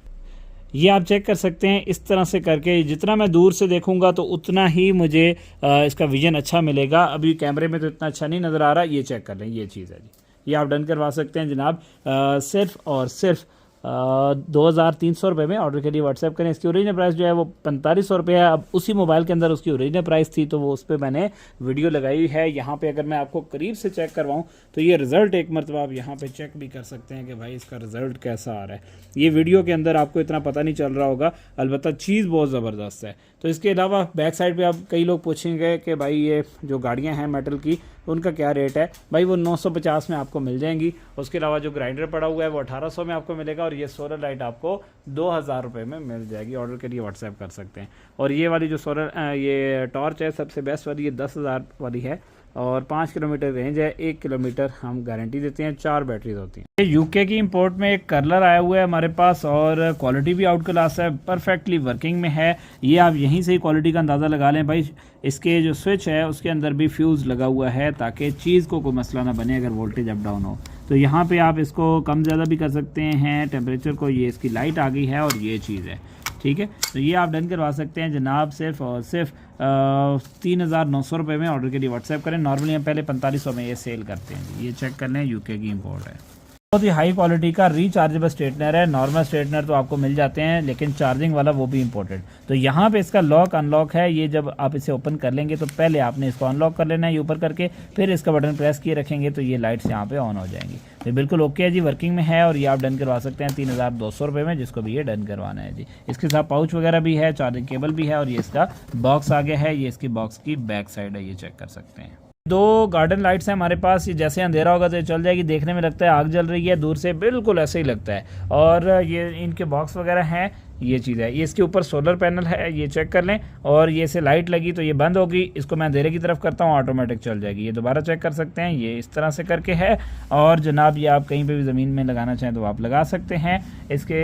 ये आप चेक कर सकते हैं। इस तरह से करके जितना मैं दूर से देखूंगा तो उतना ही मुझे इसका विजन अच्छा मिलेगा। अभी कैमरे में तो इतना अच्छा नहीं नज़र आ रहा। ये चेक कर लें, ये चीज़ है जी, ये आप डन करवा सकते हैं जनाब सिर्फ और सिर्फ 2300 रुपये में। ऑर्डर के लिए व्हाट्सएप करें। इसकी ओरिजिनल प्राइस जो है वो 4500 रुपये है। अब उसी मोबाइल के अंदर उसकी ओरिजिनल प्राइस थी तो वो उस पर मैंने वीडियो लगाई है। यहाँ पे अगर मैं आपको करीब से चेक करवाऊँ तो ये रिज़ल्ट एक मरतबा आप यहाँ पे चेक भी कर सकते हैं कि भाई इसका रिज़ल्ट कैसा आ रहा है। ये वीडियो के अंदर आपको इतना पता नहीं चल रहा होगा, अलबत्ता चीज़ बहुत ज़बरदस्त है। तो इसके अलावा बैक साइड पे आप कई लोग पूछेंगे कि भाई ये जो गाड़ियाँ हैं मेटल की उनका क्या रेट है। भाई वो 950 में आपको मिल जाएंगी। उसके अलावा जो ग्राइंडर पड़ा हुआ है वो 1800 में आपको मिलेगा। और ये सोलर लाइट आपको 2000 रुपये में मिल जाएगी। ऑर्डर के लिए व्हाट्सएप कर सकते हैं। और ये वाली जो सोलर ये टॉर्च है सबसे बेस्ट वाली, ये 10,000 वाली है और 5 किलोमीटर रेंज है। 1 किलोमीटर हम गारंटी देते हैं। 4 बैटरीज होती हैं। ये यूके की इंपोर्ट में एक कर्लर आया हुआ है हमारे पास और क्वालिटी भी आउट क्लास है, परफेक्टली वर्किंग में है। ये आप यहीं से ही क्वालिटी का अंदाज़ा लगा लें। भाई इसके जो स्विच है उसके अंदर भी फ्यूज़ लगा हुआ है ताकि चीज़ को कोई मसला ना बने अगर वोल्टेज अप डाउन हो। तो यहाँ पे आप इसको कम ज़्यादा भी कर सकते हैं टेम्परेचर को। ये इसकी लाइट आ गई है और ये चीज़ है, ठीक है। तो ये आप डन करवा सकते हैं जनाब सिर्फ और सिर्फ 3900 रुपये में। ऑर्डर के लिए व्हाट्सएप करें। नॉर्मली हम पहले 4500 में ये सेल करते हैं। ये चेक कर लें, यूके की इंपोर्ट है। बहुत ही हाई क्वालिटी का रिचार्जेबल स्ट्रेटनर है। नॉर्मल स्ट्रेटनर तो आपको मिल जाते हैं, लेकिन चार्जिंग वाला वो भी इंपॉर्टेंट। तो यहाँ पे इसका लॉक अनलॉक है। ये जब आप इसे ओपन कर लेंगे तो पहले आपने इसको अनलॉक कर लेना है ये ऊपर करके, फिर इसका बटन प्रेस किए रखेंगे तो ये लाइट्स यहाँ पे ऑन हो जाएंगी। तो बिल्कुल ओके है जी, वर्किंग में है। और ये आप डन करवा सकते हैं 3200 रुपये में, जिसको भी ये डन करवाना है जी। इसके साथ पाउच वगैरह भी है, चार्जिंग केबल भी है, और ये इसका बॉक्स आ गया है। ये इसकी बॉक्स की बैक साइड है, ये चेक कर सकते हैं। 2 गार्डन लाइट्स हैं हमारे पास। ये जैसे अंधेरा होगा तो ये चल जाएगी। देखने में लगता है आग जल रही है, दूर से बिल्कुल ऐसे ही लगता है। और ये इनके बॉक्स वगैरह हैं, ये चीज़ है। ये इसके ऊपर सोलर पैनल है, ये चेक कर लें। और ये से लाइट लगी तो ये बंद होगी। इसको मैं अंधेरे की तरफ करता हूँ, ऑटोमेटिक चल जाएगी। ये दोबारा चेक कर सकते हैं, ये इस तरह से करके है। और जनाब ये आप कहीं पे भी ज़मीन में लगाना चाहें तो आप लगा सकते हैं। इसके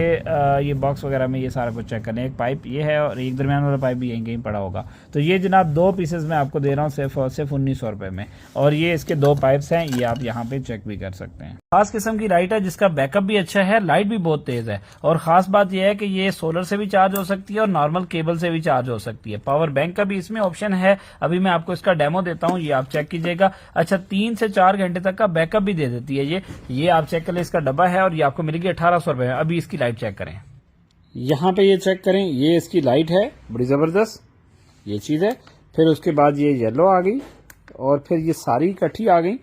ये बॉक्स वगैरह में ये सारा कुछ चेक कर लें। एक पाइप ये है और एक दरमियान वाला पाइप भी यहीं कहीं पड़ा होगा। तो ये जनाब 2 पीसेज में आपको दे रहा हूँ सिर्फ 1900 रुपये में। और ये इसके 2 पाइप्स हैं, ये आप यहाँ पे चेक भी कर सकते हैं। खास किस्म की लाइट है जिसका बैकअप भी अच्छा है, लाइट भी बहुत तेज है। और खास बात यह है कि ये सोलर से भी चार्ज हो सकती है और नॉर्मल केबल से भी चार्ज हो सकती है। पावर बैंक का भी इसमें ऑप्शन है। अभी मैं आपको इसका डेमो देता हूँ, ये आप चेक कीजिएगा। अच्छा 3 से 4 घंटे तक का बैकअप भी दे देती है ये आप चेक कर ले। इसका डब्बा है और ये आपको मिलेगी 1800 रुपये में। अभी इसकी लाइट चेक करें, यहाँ पे ये चेक करें, ये इसकी लाइट है, बड़ी ज़बरदस्त ये चीज़ है। फिर उसके बाद ये येलो आ गई और फिर ये सारी इकट्ठी आ गई,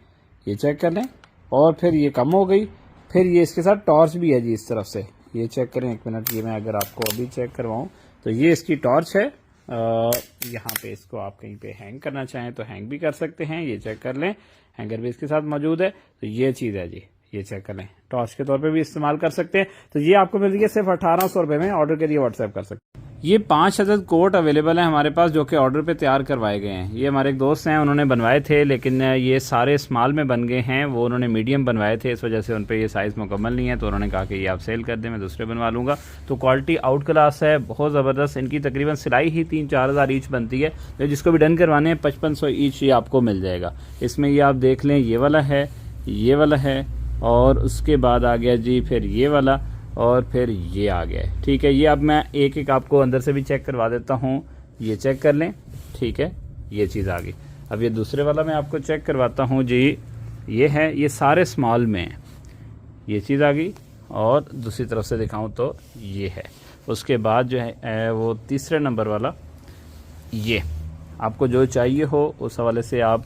ये चेक कर लें। और फिर ये कम हो गई। फिर ये इसके साथ टॉर्च भी है जी इस तरफ से, ये चेक करें। 1 मिनट, ये मैं अगर आपको अभी चेक करवाऊँ तो ये इसकी टॉर्च है। यहाँ पे इसको आप कहीं पे हैंग करना चाहें तो हैंग भी कर सकते हैं, ये चेक कर लें। हैंगर भी इसके साथ मौजूद है। तो ये चीज़ है जी, ये चेक कर लें। टॉर्च के तौर पे भी इस्तेमाल कर सकते हैं। तो ये आपको मिल रही है सिर्फ 1800 रुपये में। ऑर्डर करिए, व्हाट्सएप कर सकते हैं। ये 5 अदद कोट अवेलेबल हैं हमारे पास, जो कि ऑर्डर पे तैयार करवाए गए हैं। ये हमारे एक दोस्त हैं, उन्होंने बनवाए थे, लेकिन ये सारे स्मॉल में बन गए हैं। वो उन्होंने मीडियम बनवाए थे, इस वजह से उन पे ये साइज़ मुकम्मल नहीं है। तो उन्होंने कहा कि ये आप सेल कर दें, मैं दूसरे बनवा लूँगा। तो क्वालिटी आउट क्लास है, बहुत ज़बरदस्त। इनकी तकरीबन सिलाई ही 3-4 हज़ार ईच बनती है। तो जिसको भी डन करवाने हैं 5500 ईच ये आपको मिल जाएगा। इसमें ये आप देख लें, ये वाला है, ये वाला है, और उसके बाद आ गया जी फिर ये वाला, और फिर ये आ गया है। ठीक है, ये अब मैं एक एक आपको अंदर से भी चेक करवा देता हूँ, ये चेक कर लें। ठीक है, ये चीज़ आ गई। अब ये दूसरे वाला मैं आपको चेक करवाता हूँ जी, ये है, ये सारे स्मॉल में है, ये चीज़ आ गई। और दूसरी तरफ से दिखाऊँ तो ये है। उसके बाद जो है वो तीसरे नंबर वाला, ये आपको जो चाहिए हो उस हवाले से आप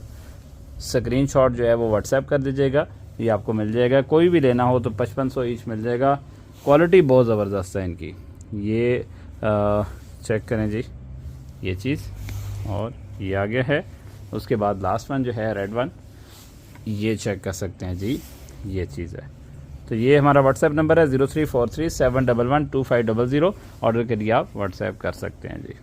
स्क्रीनशॉट जो है वो व्हाट्सएप कर दीजिएगा, ये आपको मिल जाएगा। कोई भी लेना हो तो 5500 ईच मिल जाएगा। क्वालिटी बहुत ज़बरदस्त है इनकी। ये चेक करें जी, ये चीज़, और ये आ गया है। उसके बाद लास्ट वन जो है रेड वन, ये चेक कर सकते हैं जी, ये चीज़ है। तो ये हमारा व्हाट्सएप नंबर है 034371112500। ऑर्डर के लिए आप व्हाट्सएप कर सकते हैं जी।